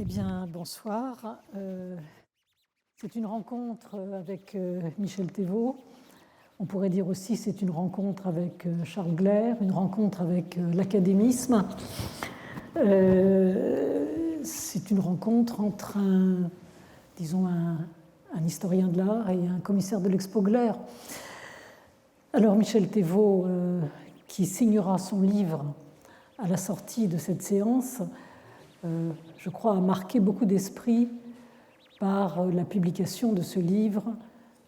Eh bien, bonsoir. C'est une rencontre avec Michel Thévaux. On pourrait dire aussi c'est une rencontre avec Charles Gleyre, une rencontre avec l'académisme. C'est une rencontre entre un historien de l'art et un commissaire de l'Expo Gleyre. Alors Michel Thévaux, qui signera son livre à la sortie de cette séance, je crois, a marqué beaucoup d'esprits par la publication de ce livre,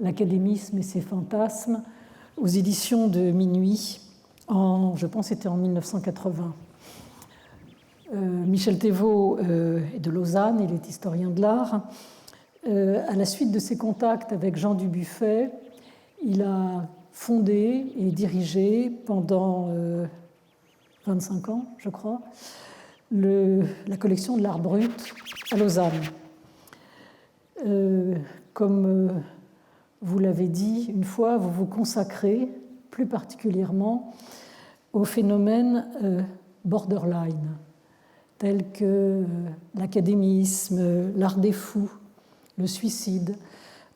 L'académisme et ses fantasmes, aux éditions de Minuit, je pense que c'était en 1980. Michel Thévaux est de Lausanne, il est historien de l'art. À la suite de ses contacts avec Jean Dubuffet, il a fondé et dirigé pendant 25 ans, je crois, la collection de l'art brut à Lausanne. Comme vous l'avez dit une fois, vous vous consacrez plus particulièrement au phénomène borderline, tel que l'académisme, l'art des fous, le suicide,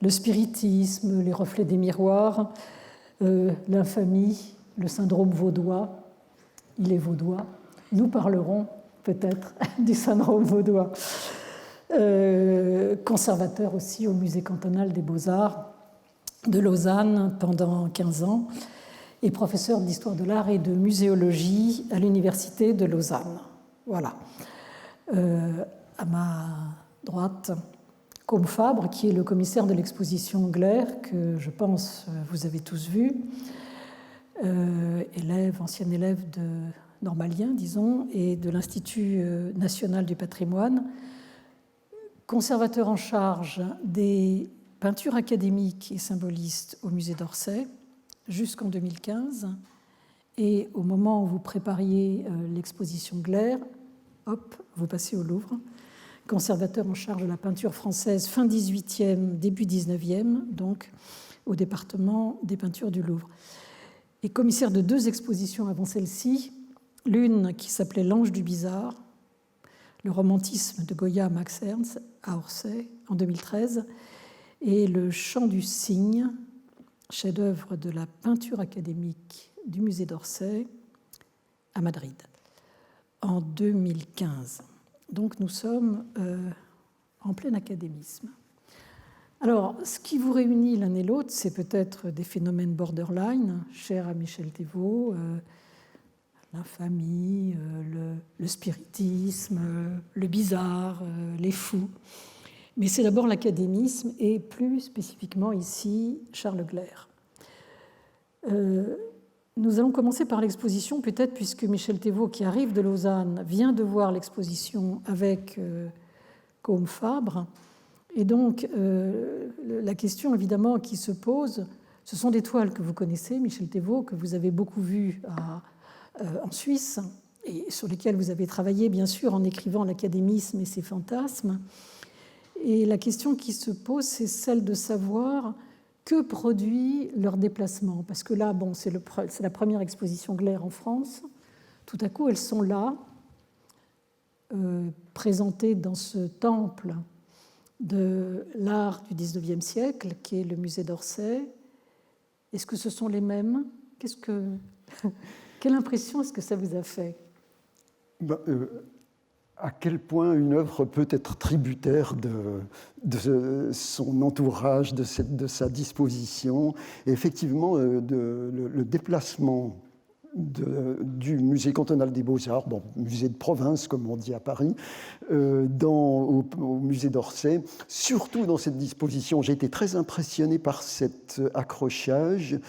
le spiritisme, les reflets des miroirs, l'infamie, le syndrome vaudois. Il est vaudois. Nous parlerons peut-être du syndrome vaudois. Conservateur aussi au musée cantonal des Beaux-Arts de Lausanne pendant 15 ans et professeur d'histoire de l'art et de muséologie à l'université de Lausanne. Voilà. À ma droite, Côme Fabre, qui est le commissaire de l'exposition Gleyre, que je pense vous avez tous vu, ancien élève de normalien, disons, et de l'Institut national du patrimoine, conservateur en charge des peintures académiques et symbolistes au musée d'Orsay jusqu'en 2015. Et au moment où vous prépariez l'exposition Gleyre, hop, vous passez au Louvre. Conservateur en charge de la peinture française fin 18e, début 19e, donc au département des peintures du Louvre. Et commissaire de 2 expositions avant celle-ci, l'une qui s'appelait L'Ange du Bizarre, le romantisme de Goya à Max Ernst à Orsay en 2013, et le Chant du Cygne, chef-d'œuvre de la peinture académique du musée d'Orsay à Madrid en 2015. Donc nous sommes en plein académisme. Alors, ce qui vous réunit l'un et l'autre, c'est peut-être des phénomènes borderline, chers à Michel Thévaux, l'infamie, le spiritisme, le bizarre, les fous. Mais c'est d'abord l'académisme et plus spécifiquement ici Charles Gleyre. Nous allons commencer par l'exposition, peut-être puisque Michel Thévaux, qui arrive de Lausanne, vient de voir l'exposition avec Côme Fabre. Et donc, la question évidemment qui se pose, ce sont des toiles que vous connaissez, Michel Thévaux, que vous avez beaucoup vues en Suisse et sur lesquelles vous avez travaillé, bien sûr, en écrivant l'académisme et ses fantasmes. Et la question qui se pose, c'est celle de savoir que produit leur déplacement. Parce que là, bon, c'est la première exposition Gleyre en France. Tout à coup, elles sont là, présentées dans ce temple de l'art du XIXe siècle, qui est le musée d'Orsay. Est-ce que ce sont les mêmes ? Quelle impression est-ce que ça vous a fait ? À quel point une œuvre peut être tributaire de son entourage, de sa disposition. Et effectivement, le déplacement du musée cantonal des Beaux-Arts, musée de province, comme on dit à Paris, au musée d'Orsay, surtout dans cette disposition, j'ai été très impressionné par cet accrochage.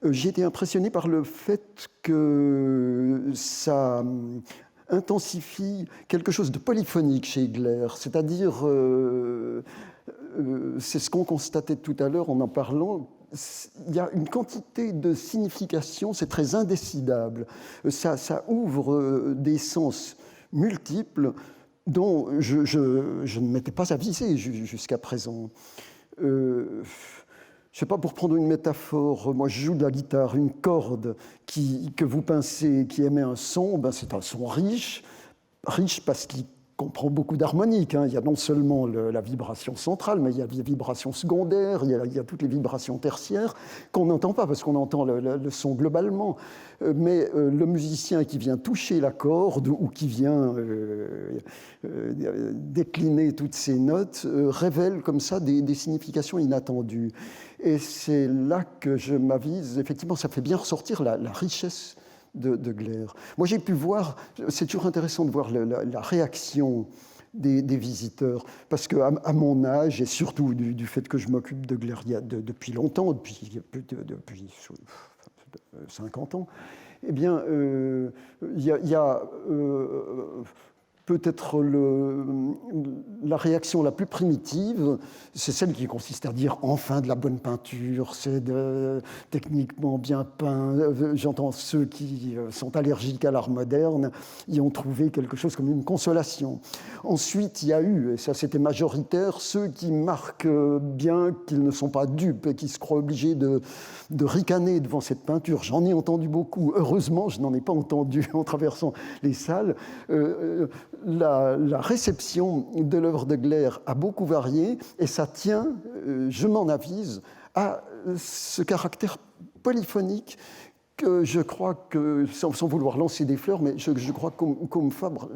J'ai été impressionné par le fait que ça intensifie quelque chose de polyphonique chez Gleyre, c'est-à-dire, c'est ce qu'on constatait tout à l'heure en parlant, il y a une quantité de signification, c'est très indécidable, ça ouvre des sens multiples dont je ne m'étais pas avisé jusqu'à présent. Je ne sais pas, pour prendre une métaphore, moi je joue de la guitare, une corde que vous pincez, qui émet un son, c'est un son riche parce qu'il comprend beaucoup d'harmoniques. Hein. Il y a non seulement la vibration centrale, mais il y a les vibrations secondaires, il y a toutes les vibrations tertiaires qu'on n'entend pas parce qu'on entend le son globalement. Mais le musicien qui vient toucher la corde ou qui vient décliner toutes ces notes révèle comme ça des significations inattendues. Et c'est là que je m'avise, effectivement, ça fait bien ressortir la richesse de Gleyre. Moi, j'ai pu voir, c'est toujours intéressant de voir la réaction des visiteurs, parce qu'à mon âge, et surtout du fait que je m'occupe de Gleyre depuis longtemps, depuis 50 ans, eh bien, il y a peut-être la réaction la plus primitive, c'est celle qui consiste à dire enfin de la bonne peinture, c'est techniquement bien peint. J'entends ceux qui sont allergiques à l'art moderne y ont trouvé quelque chose comme une consolation. Ensuite, il y a eu, et ça c'était majoritaire, ceux qui marquent bien qu'ils ne sont pas dupes et qui se croient obligés de ricaner devant cette peinture. J'en ai entendu beaucoup. Heureusement, je n'en ai pas entendu en traversant les salles. La réception de l'œuvre de Gleyre a beaucoup varié et ça tient, je m'en avise, à ce caractère polyphonique que je crois que, sans vouloir lancer des fleurs, mais je crois qu'Aume Fabre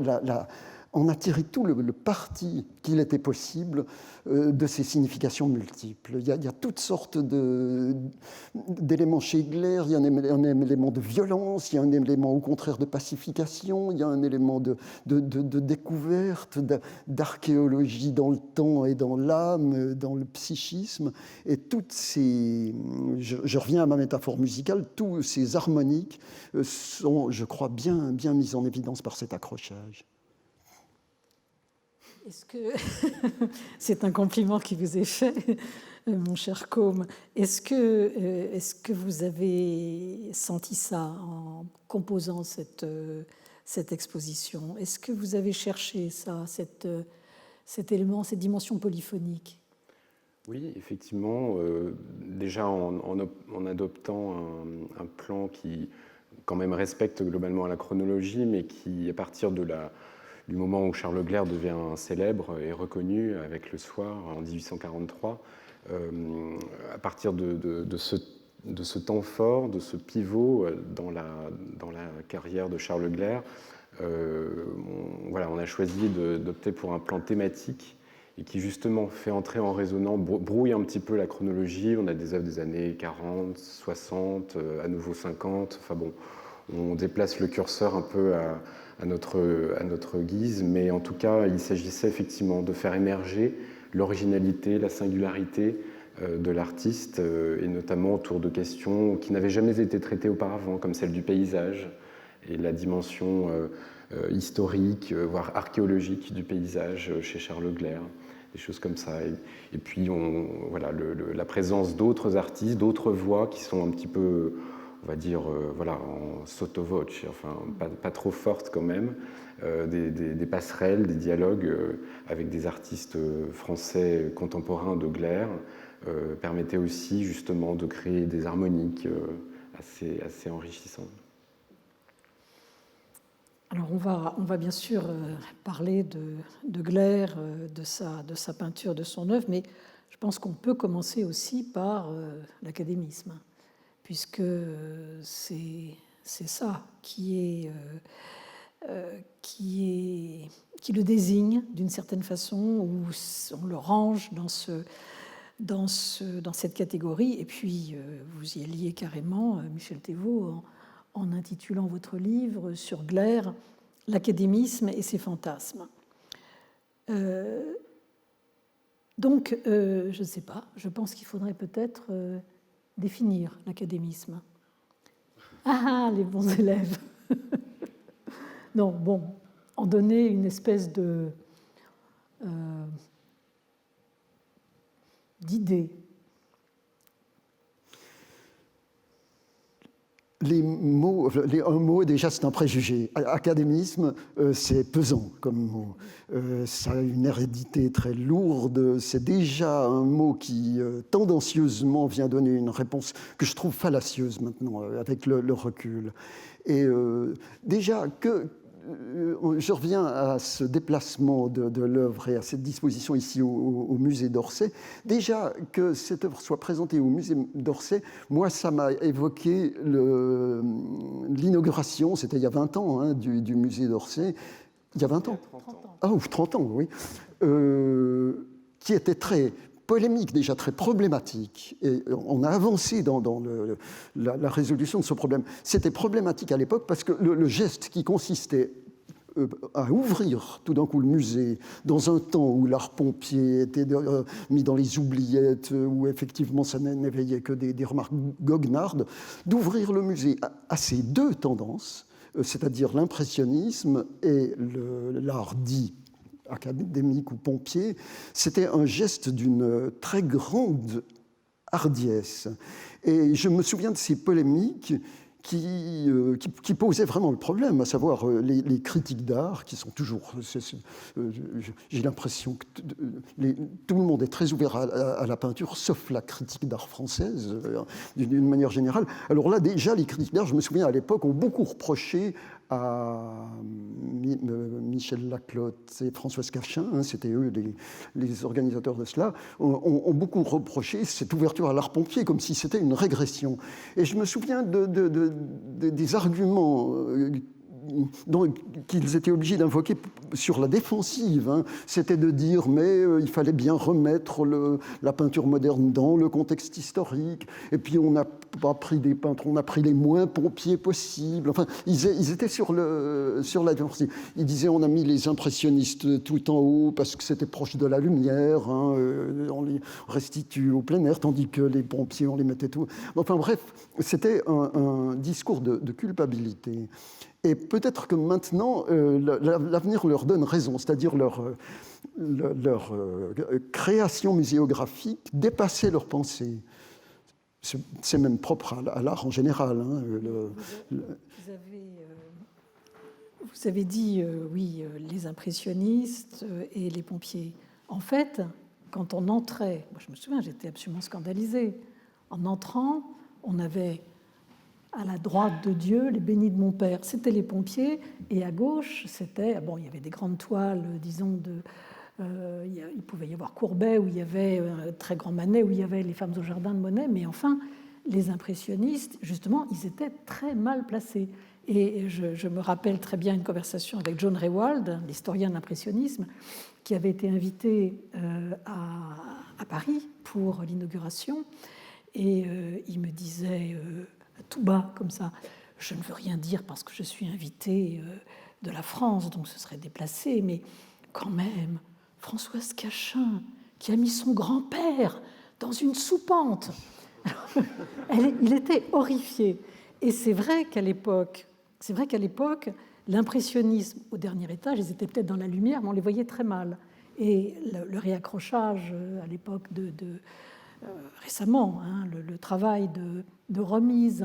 en a tiré tout le parti qu'il était possible de ces significations multiples. Il y a toutes sortes d'éléments chez Gleyre. Il y a un élément de violence, il y a un élément au contraire de pacification, il y a un élément de découverte, d'archéologie dans le temps et dans l'âme, dans le psychisme. Et toutes ces... Je reviens à ma métaphore musicale, tous ces harmoniques sont, je crois, bien mis en évidence par cet accrochage. Est-ce que c'est un compliment qui vous est fait, mon cher Côme? Est-ce que vous avez senti ça en composant cette exposition? Est-ce que vous avez cherché ça, cet élément, cette dimension polyphonique? Oui, effectivement. Déjà en adoptant un plan qui quand même respecte globalement la chronologie, mais qui, à partir du moment où Charles Gleyre devient célèbre et reconnu avec Le Soir en 1843, à partir de ce temps fort, de ce pivot dans la carrière de Charles Gleyre, on a choisi d'opter pour un plan thématique et qui justement fait entrer en résonance, brouille un petit peu la chronologie. On a des œuvres des années 40, 60, à nouveau 50, enfin bon, on déplace le curseur un peu à notre guise, mais en tout cas, il s'agissait effectivement de faire émerger l'originalité, la singularité de l'artiste, et notamment autour de questions qui n'avaient jamais été traitées auparavant, comme celle du paysage et la dimension historique, voire archéologique du paysage chez Charles Gleyre, des choses comme ça. Et puis, la présence d'autres artistes, d'autres voix qui sont un petit peu, on va dire, en sotto voce, enfin pas trop fortes quand même, des passerelles, des dialogues avec des artistes français contemporains de Gleyre permettaient aussi justement de créer des harmoniques assez enrichissantes. Alors on va bien sûr parler de Gleyre, de sa peinture, de son œuvre, mais je pense qu'on peut commencer aussi par l'académisme, puisque c'est ça qui le désigne d'une certaine façon, où on le range dans cette catégorie. Et puis vous y alliez carrément, Michel Thévault, en intitulant votre livre sur Gleyre, l'académisme et ses fantasmes. Donc, je ne sais pas, je pense qu'il faudrait peut-être définir l'académisme. Ah, les bons élèves. Non, bon, en donner une espèce d'idée. Un mot, déjà, c'est un préjugé. Académisme, c'est pesant comme mot. Ça a une hérédité très lourde. C'est déjà un mot qui, tendancieusement, vient donner une réponse que je trouve fallacieuse maintenant, avec le recul. Et déjà, je reviens à ce déplacement de l'œuvre et à cette disposition ici au musée d'Orsay. Déjà, que cette œuvre soit présentée au musée d'Orsay, moi, ça m'a évoqué l'inauguration, c'était il y a 20 ans, hein, du musée d'Orsay. Il y a 20 ans? 30 ans. Ah, ou 30 ans, oui. Qui était très polémique, déjà très problématique. Et on a avancé dans la résolution de ce problème. C'était problématique à l'époque parce que le geste qui consistait à ouvrir tout d'un coup le musée dans un temps où l'art pompier était mis dans les oubliettes, où effectivement ça n'éveillait que des remarques goguenardes, d'ouvrir le musée à ces deux tendances, c'est-à-dire l'impressionnisme et l'art dit académique ou pompier, c'était un geste d'une très grande hardiesse. Et je me souviens de ces polémiques qui posaient vraiment le problème, à savoir les critiques d'art, qui sont toujours... j'ai l'impression que tout le monde est très ouvert à la peinture, sauf la critique d'art française, d'une manière générale. Alors là, déjà, les critiques d'art, je me souviens à l'époque, ont beaucoup reproché à Michel Laclotte et Françoise Cachin, hein, c'était eux les organisateurs de cela, ont beaucoup reproché cette ouverture à l'art pompier comme si c'était une régression. Et je me souviens des arguments qu'ils étaient obligés d'invoquer sur la défensive. Hein. C'était de dire, mais il fallait bien remettre la peinture moderne dans le contexte historique, et puis on n'a pas pris des peintres, on a pris les moins pompiers possibles. Enfin, ils étaient sur la défensive. Ils disaient, on a mis les impressionnistes tout en haut parce que c'était proche de la lumière, hein, on les restitue au plein air, tandis que les pompiers, on les mettait tout... Enfin bref, c'était un discours de culpabilité. Et peut-être que maintenant, l'avenir leur donne raison, c'est-à-dire leur création muséographique dépassait leur pensée. C'est même propre à l'art en général. Hein, vous avez dit, oui, les impressionnistes et les pompiers. En fait, quand on entrait, moi je me souviens, j'étais absolument scandalisée. En entrant, on avait... à la droite de Dieu, les bénis de mon père, c'était les pompiers, et à gauche, c'était... Bon, il y avait des grandes toiles, disons, il pouvait y avoir Courbet, où il y avait un très grand Manet, où il y avait les femmes au jardin de Monet, mais enfin, les impressionnistes, justement, ils étaient très mal placés. Et je me rappelle très bien une conversation avec John Rewald, l'historien de l'impressionnisme, qui avait été invité à Paris pour l'inauguration, et il me disait... tout bas, comme ça. Je ne veux rien dire parce que je suis invité de la France, donc ce serait déplacé, mais quand même, Françoise Cachin, qui a mis son grand-père dans une soupente. Il était horrifié. Et c'est vrai qu'à l'époque, l'impressionnisme au dernier étage, ils étaient peut-être dans la lumière, mais on les voyait très mal. Et le réaccrochage à l'époque récemment, hein, le travail de remise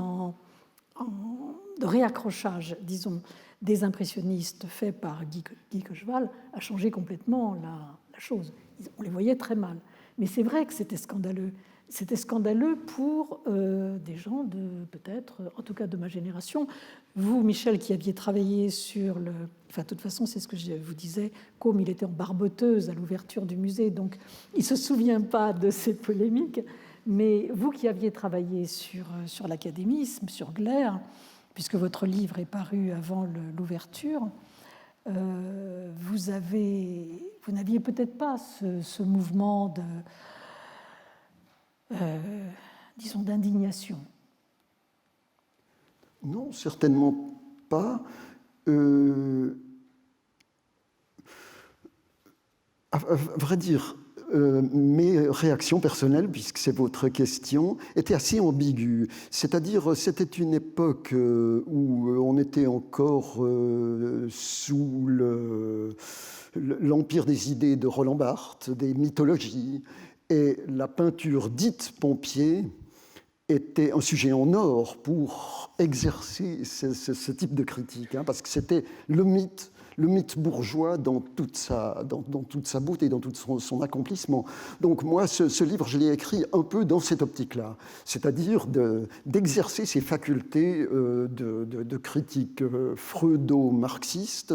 de réaccrochage, disons, des impressionnistes fait par Guy Cocheval a changé complètement la chose. On les voyait très mal. Mais c'est vrai que c'était scandaleux. C'était scandaleux pour des gens peut-être, en tout cas de ma génération. Vous, Michel, qui aviez travaillé sur le... Enfin, de toute façon, c'est ce que je vous disais, comme il était en barboteuse à l'ouverture du musée, donc il ne se souvient pas de ces polémiques. Mais vous qui aviez travaillé sur l'académisme, sur Gleyre, puisque votre livre est paru avant l'ouverture, vous n'aviez peut-être pas ce mouvement disons, d'indignation. Non, certainement pas. À vrai dire, mes réactions personnelles, puisque c'est votre question, étaient assez ambiguës. C'est-à-dire, c'était une époque où on était encore sous l'empire des idées de Roland Barthes, des mythologies, et la peinture dite pompier était un sujet en or pour exercer ce type de critique, hein, parce que c'était le mythe le mythe bourgeois dans toute sa beauté, dans tout son accomplissement. Donc moi, ce livre, je l'ai écrit un peu dans cette optique-là, c'est-à-dire d'exercer ses facultés de critique freudo-marxiste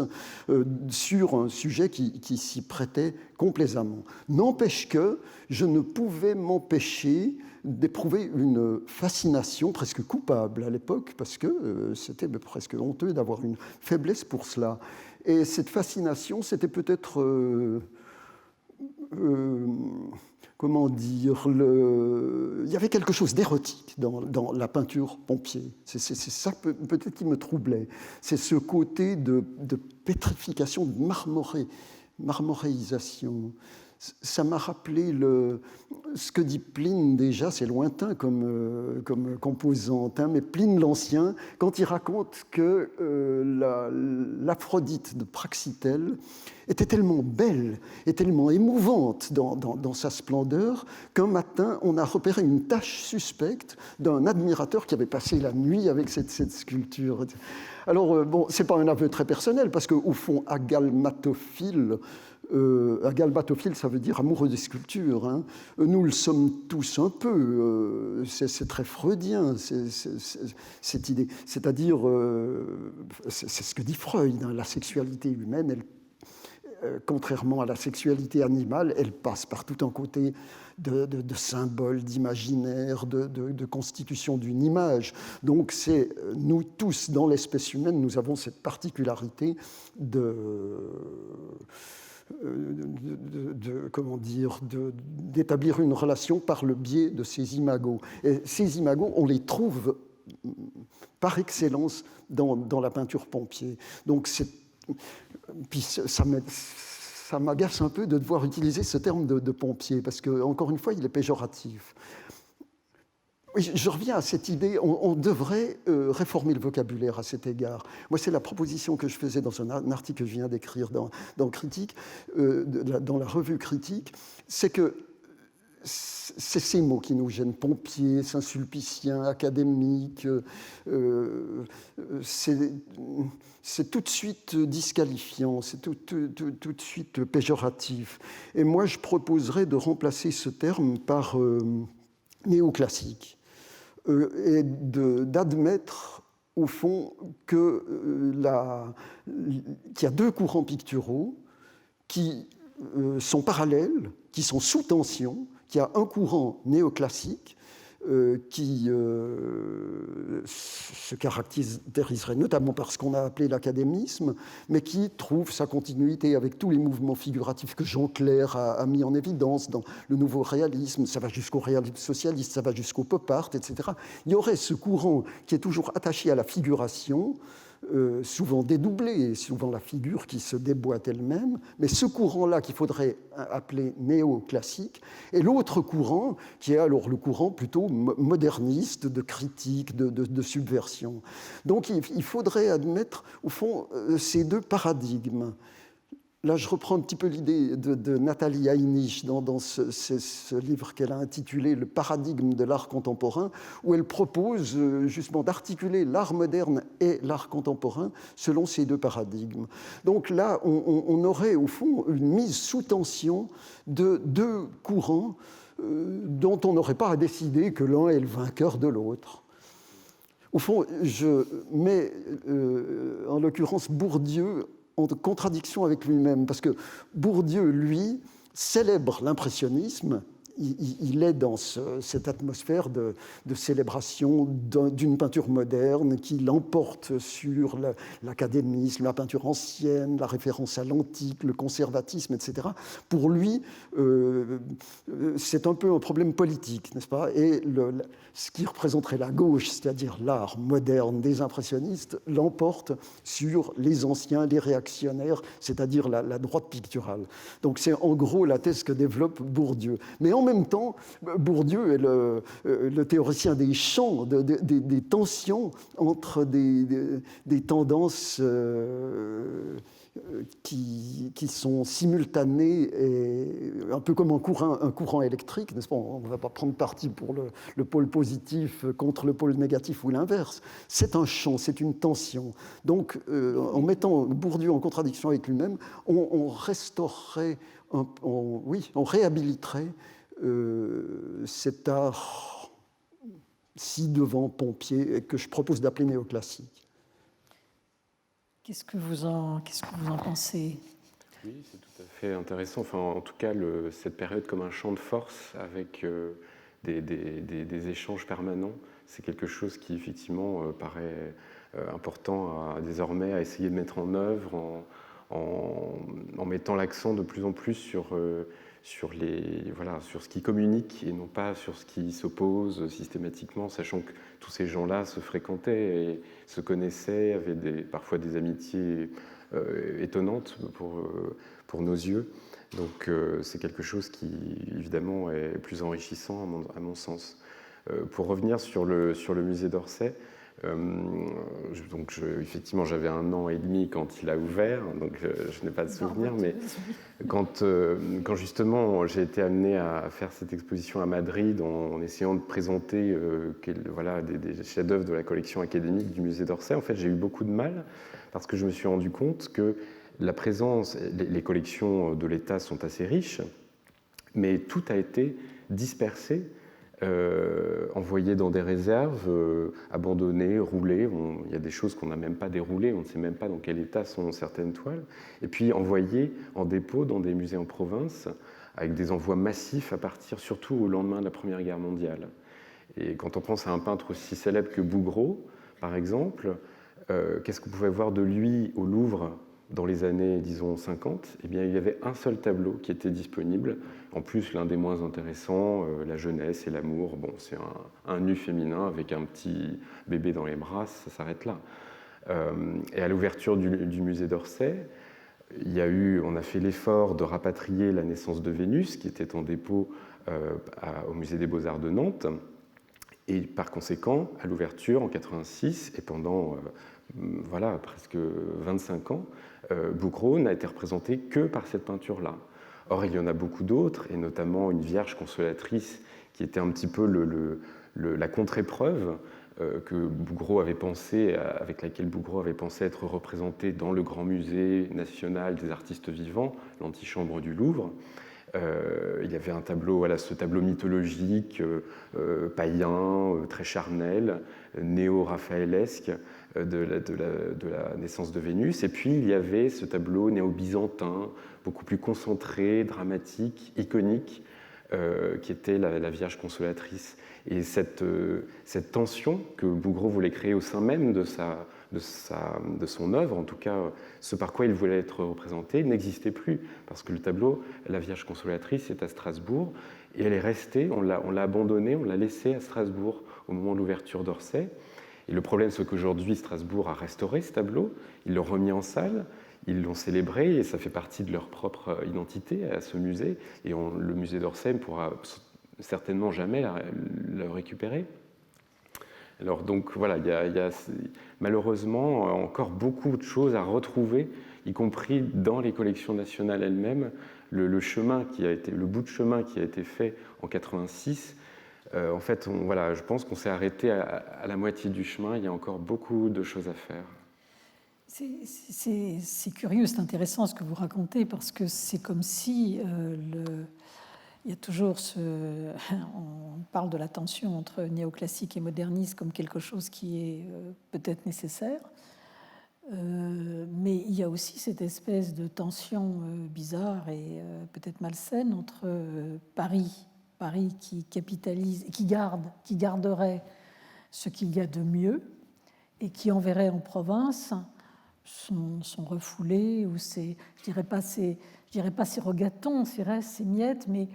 sur un sujet qui s'y prêtait complaisamment. N'empêche que je ne pouvais m'empêcher d'éprouver une fascination presque coupable à l'époque, parce que c'était presque honteux d'avoir une faiblesse pour cela. Et cette fascination, c'était peut-être, comment dire, il y avait quelque chose d'érotique dans la peinture Pompier. C'est ça peut-être qui me troublait. C'est ce côté de pétrification, de marmoréisation. Ça m'a rappelé ce que dit Pline déjà, c'est lointain comme composante, hein, mais Pline l'Ancien, quand il raconte que l'Aphrodite de Praxitèle était tellement belle et tellement émouvante dans sa splendeur qu'un matin, on a repéré une tache suspecte d'un admirateur qui avait passé la nuit avec cette sculpture. Alors, bon, ce n'est pas un aveu très personnel, parce qu'au fond, agalmatophile, ça veut dire amoureux des sculptures. Hein. Nous le sommes tous un peu. C'est très freudien, cette idée. C'est-à-dire, c'est ce que dit Freud, hein, la sexualité humaine, contrairement à la sexualité animale, elle passe par tout un côté de symboles, d'imaginaire, de constitution d'une image. Donc, c'est nous tous, dans l'espèce humaine, nous avons cette particularité d'établir une relation par le biais de ces imagos. Et ces imagos, on les trouve par excellence dans la peinture Pompier. Donc, puis ça m'agace un peu de devoir utiliser ce terme de Pompier, parce que, encore une fois, il est péjoratif. Je reviens à cette idée, on devrait réformer le vocabulaire à cet égard. Moi, c'est la proposition que je faisais dans un article que je viens d'écrire dans Critique, dans la revue Critique, c'est que c'est ces mots qui nous gênent, pompier, Saint-Sulpicien, académique, c'est tout de suite disqualifiant, c'est tout de suite péjoratif. Et moi, je proposerais de remplacer ce terme par néoclassique. Et d'admettre, au fond, qu'il y a deux courants picturaux qui sont parallèles, qui sont sous tension, qu'il y a un courant néoclassique qui se caractériserait notamment par ce qu'on a appelé l'académisme, mais qui trouve sa continuité avec tous les mouvements figuratifs que Jean Clair a mis en évidence dans le nouveau réalisme. Ça va jusqu'au réalisme socialiste, ça va jusqu'au pop art, etc. Il y aurait ce courant qui est toujours attaché à la figuration, souvent dédoublé, souvent la figure qui se déboîte elle-même, mais ce courant-là qu'il faudrait appeler néoclassique, et l'autre courant qui est alors le courant plutôt moderniste, de critique, de subversion. Donc il faudrait admettre, au fond, ces deux paradigmes. Là, je reprends un petit peu l'idée de Nathalie Heinisch dans ce livre qu'elle a intitulé « Le paradigme de l'art contemporain », où elle propose justement d'articuler l'art moderne et l'art contemporain selon ces deux paradigmes. Donc là, on aurait au fond une mise sous tension de deux courants dont on n'aurait pas à décider que l'un est le vainqueur de l'autre. Au fond, je mets en l'occurrence Bourdieu en contradiction avec lui-même, parce que Bourdieu, lui, célèbre l'impressionnisme, il est dans cette atmosphère de célébration d'une peinture moderne qui l'emporte sur l'académisme, la peinture ancienne, la référence à l'antique, le conservatisme, etc. Pour lui, c'est un peu un problème politique, n'est-ce pas ? Et ce qui représenterait la gauche, c'est-à-dire l'art moderne des impressionnistes, l'emporte sur les anciens, les réactionnaires, c'est-à-dire la droite picturale. Donc c'est en gros la thèse que développe Bourdieu. Mais en même temps, Bourdieu est le théoricien des champs, des tensions entre des tendances qui sont simultanées, et un peu comme un courant électrique, n'est-ce pas? On ne va pas prendre parti pour le pôle positif contre le pôle négatif ou l'inverse. C'est un champ, c'est une tension. Donc, en mettant Bourdieu en contradiction avec lui-même, on restaurerait, on réhabiliterait cet art ci-devant pompier que je propose d'appeler néoclassique. Qu'est-ce que vous en pensez? Oui, c'est tout à fait intéressant. Enfin, en tout cas, cette période comme un champ de force avec des échanges permanents, c'est quelque chose qui effectivement paraît important désormais à essayer de mettre en œuvre en mettant l'accent de plus en plus sur ce qui communique et non pas sur ce qui s'oppose systématiquement, sachant que tous ces gens-là se fréquentaient et se connaissaient, avaient parfois des amitiés étonnantes pour nos yeux. Donc c'est quelque chose qui, évidemment, est plus enrichissant à mon sens. Pour revenir sur le musée d'Orsay, effectivement, j'avais 1 an et demi quand il a ouvert, donc je n'ai pas de souvenir, mais quand justement j'ai été amené à faire cette exposition à Madrid en essayant de présenter des chefs-d'œuvre de la collection académique du musée d'Orsay, en fait, j'ai eu beaucoup de mal parce que je me suis rendu compte que la présence, les collections de l'État sont assez riches, mais tout a été dispersé, envoyé dans des réserves, abandonné, roulé. Il y a des choses qu'on n'a même pas déroulées, on ne sait même pas dans quel état sont certaines toiles, et puis envoyé en dépôt dans des musées en province, avec des envois massifs à partir surtout au lendemain de la Première Guerre mondiale. Et quand on pense à un peintre aussi célèbre que Bouguereau, par exemple, qu'est-ce qu'on pouvait voir de lui au Louvre dans les années, disons, 50 ? Eh bien, il y avait un seul tableau qui était disponible. En plus, l'un des moins intéressants, la jeunesse et l'amour. Bon, c'est un nu féminin avec un petit bébé dans les bras, ça s'arrête là. Et à l'ouverture du musée d'Orsay, on a fait l'effort de rapatrier la naissance de Vénus, qui était en dépôt au musée des Beaux-Arts de Nantes. Et par conséquent, à l'ouverture en 86 et pendant presque 25 ans, Bouguereau n'a été représenté que par cette peinture-là. Or, il y en a beaucoup d'autres, et notamment une Vierge consolatrice qui était un petit peu la contre-épreuve que Bouguereau avait pensé, avec laquelle Bouguereau avait pensé être représenté dans le Grand Musée national des artistes vivants, l'antichambre du Louvre. Il y avait un tableau, ce tableau mythologique, païen, très charnel, néo-raphaëlesque de la naissance de Vénus. Et puis il y avait ce tableau néo-byzantin, beaucoup plus concentré, dramatique, iconique, qui était la Vierge consolatrice. Et cette tension que Bouguereau voulait créer au sein même de son œuvre, en tout cas ce par quoi il voulait être représenté, n'existait plus, parce que le tableau, la Vierge consolatrice, est à Strasbourg, et elle est restée, on l'a abandonnée, on l'a laissée à Strasbourg au moment de l'ouverture d'Orsay. Et le problème, c'est qu'aujourd'hui, Strasbourg a restauré ce tableau, ils l'ont remis en salle, ils l'ont célébré, et ça fait partie de leur propre identité à ce musée, et le musée d'Orsay ne pourra certainement jamais le récupérer. Alors donc voilà, il y a malheureusement encore beaucoup de choses à retrouver, y compris dans les collections nationales elles-mêmes. Le bout de chemin qui a été fait en 86, en fait, je pense qu'on s'est arrêté à la moitié du chemin. Il y a encore beaucoup de choses à faire. C'est curieux, c'est intéressant ce que vous racontez, parce que c'est comme si il y a toujours on parle de la tension entre néoclassique et moderniste comme quelque chose qui est peut-être nécessaire, mais il y a aussi cette espèce de tension bizarre et peut-être malsaine entre Paris qui capitalise, qui garderait ce qu'il y a de mieux et qui enverrait en province sont refoulés, ou je dirais pas ces regatons, ces restes, ces miettes, mais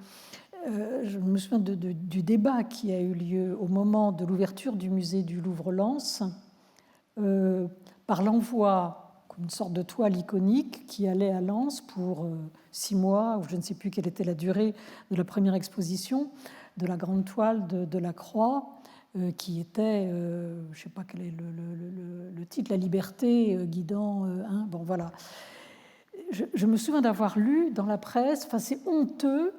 je me souviens du débat qui a eu lieu au moment de l'ouverture du musée du Louvre-Lens, par l'envoi comme une sorte de toile iconique qui allait à Lens pour 6 mois, ou je ne sais plus quelle était la durée de la première exposition, de la grande toile de la Croix, qui était, je ne sais pas quel est le titre, La liberté guidant. Bon, voilà. Je me souviens d'avoir lu dans la presse, enfin, c'est honteux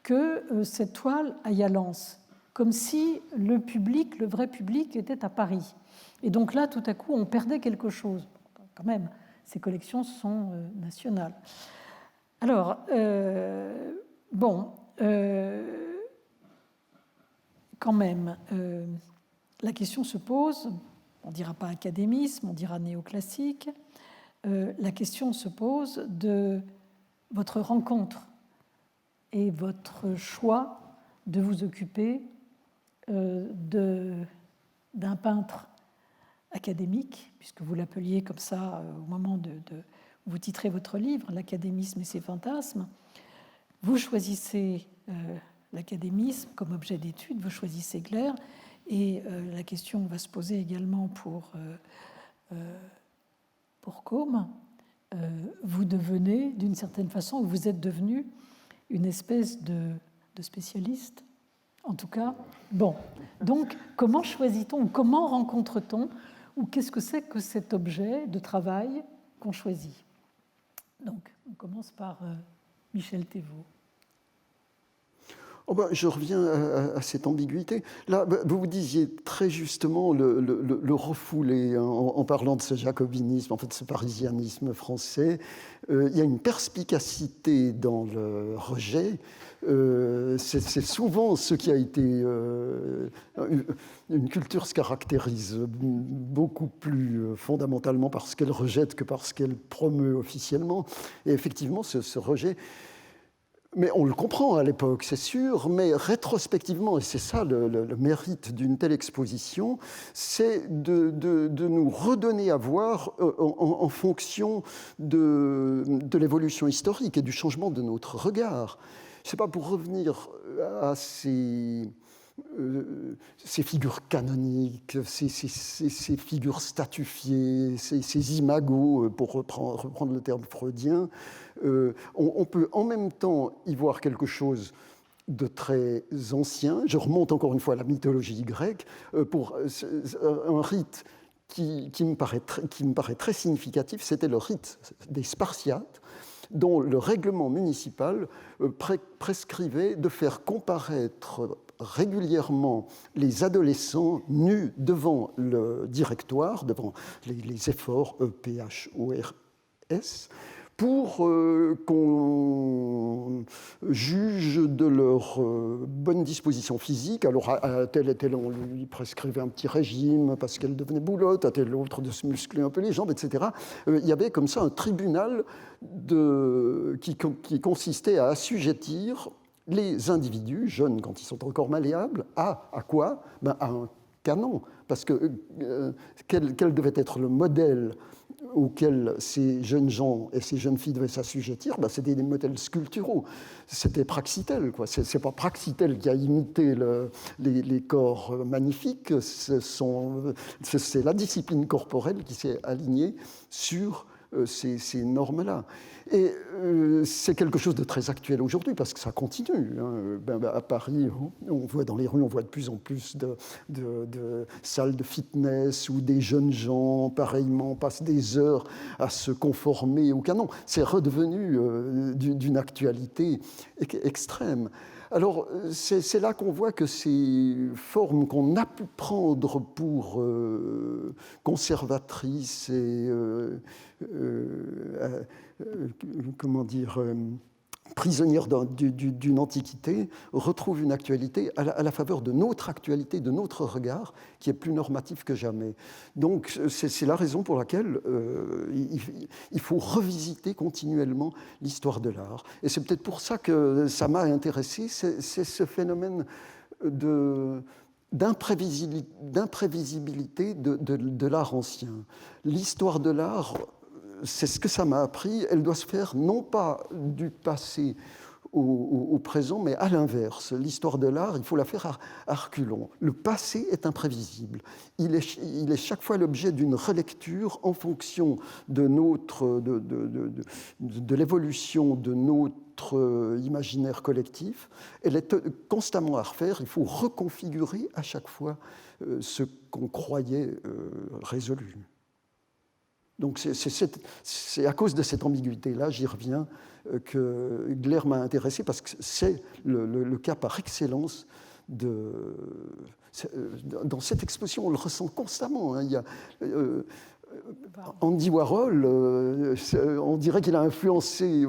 que cette toile aille à Lens, comme si le public, le vrai public, était à Paris. Et donc là, tout à coup, on perdait quelque chose. Quand même, ces collections sont nationales. Alors, quand même, la question se pose, on ne dira pas académisme, on dira néoclassique, la question se pose de votre rencontre et votre choix de vous occuper d'un peintre académique, puisque vous l'appeliez comme ça au moment de vous titrez votre livre, L'académisme et ses fantasmes. Vous choisissez l'académisme comme objet d'étude, vous choisissez Gleyre, et la question va se poser également pour Côme. Vous devenez, d'une certaine façon, vous êtes devenu une espèce de spécialiste, en tout cas. Bon, donc comment choisit-on, comment rencontre-t-on, ou qu'est-ce que c'est que cet objet de travail qu'on choisit? Donc, on commence par Michel Thévaux. Oh ben, je reviens à cette ambiguïté. Là, vous disiez très justement le refouler en parlant de ce jacobinisme, en fait, ce parisianisme français. Il y a une perspicacité dans le rejet. C'est souvent ce qui a été... une culture se caractérise beaucoup plus fondamentalement par ce qu'elle rejette que par ce qu'elle promeut officiellement. Et effectivement, ce rejet... Mais on le comprend à l'époque, c'est sûr, mais rétrospectivement, et c'est ça le mérite d'une telle exposition, c'est de nous redonner à voir en fonction de l'évolution historique et du changement de notre regard. Je ne sais pas, pour revenir à ces figures canoniques, ces figures statufiées, ces imagos, pour reprendre le terme freudien, on peut en même temps y voir quelque chose de très ancien. Je remonte encore une fois à la mythologie grecque, pour un rite qui me paraît très significatif, c'était le rite des Spartiates, dont le règlement municipal prescrivait de faire comparaître régulièrement les adolescents nus devant le directoire, devant les efforts EPHORS, pour qu'on juge de leur bonne disposition physique. Alors, à tel et tel, on lui prescrivait un petit régime parce qu'elle devenait boulotte, à tel autre de se muscler un peu les jambes, etc. Il y avait comme ça un tribunal qui consistait à assujettir les individus, jeunes quand ils sont encore malléables, à quoi? À un canon. Parce que quel devait être le modèle auquel ces jeunes gens et ces jeunes filles devaient s'assujettir? C'était des modèles sculpturaux. C'était Praxitèle, quoi. C'est pas Praxitèle qui a imité les corps magnifiques, c'est la discipline corporelle qui s'est alignée sur ces normes-là. Et c'est quelque chose de très actuel aujourd'hui, parce que ça continue. À Paris, on voit dans les rues, on voit de plus en plus de salles de fitness où des jeunes gens, pareillement, passent des heures à se conformer au canon. C'est redevenu d'une actualité extrême. Alors, c'est là qu'on voit que ces formes qu'on a pu prendre pour conservatrices et prisonnières d'une antiquité retrouvent une actualité à la faveur de notre actualité, de notre regard, qui est plus normatif que jamais. Donc, c'est la raison pour laquelle il faut revisiter continuellement l'histoire de l'art. Et c'est peut-être pour ça que ça m'a intéressé, c'est ce phénomène d'imprévisibilité de l'art ancien. L'histoire de l'art, c'est ce que ça m'a appris, elle doit se faire non pas du passé au présent, mais à l'inverse. L'histoire de l'art, il faut la faire à reculons. Le passé est imprévisible. Il est chaque fois l'objet d'une relecture en fonction de l'évolution de notre imaginaire collectif. Elle est constamment à refaire. Il faut reconfigurer à chaque fois ce qu'on croyait résolu. Donc c'est à cause de cette ambiguïté-là, j'y reviens, que Gleyre m'a intéressé, parce que c'est le cas par excellence dans cette exposition, on le ressent constamment. Hein. Il y a, Andy Warhol, on dirait qu'il a influencé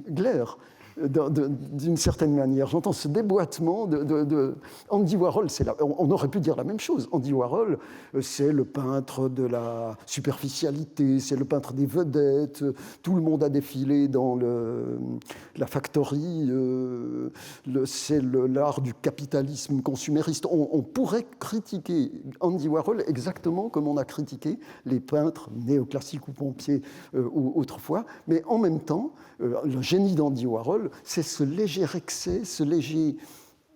Gleyre d'une certaine manière. J'entends ce déboîtement de Andy Warhol. On aurait pu dire la même chose. Andy Warhol, c'est le peintre de la superficialité, c'est le peintre des vedettes. Tout le monde a défilé dans la factory. C'est l'art du capitalisme consumériste. On pourrait critiquer Andy Warhol exactement comme on a critiqué les peintres néoclassiques ou pompiers autrefois, mais en même temps, le génie d'Andy Warhol, c'est ce léger excès, ce léger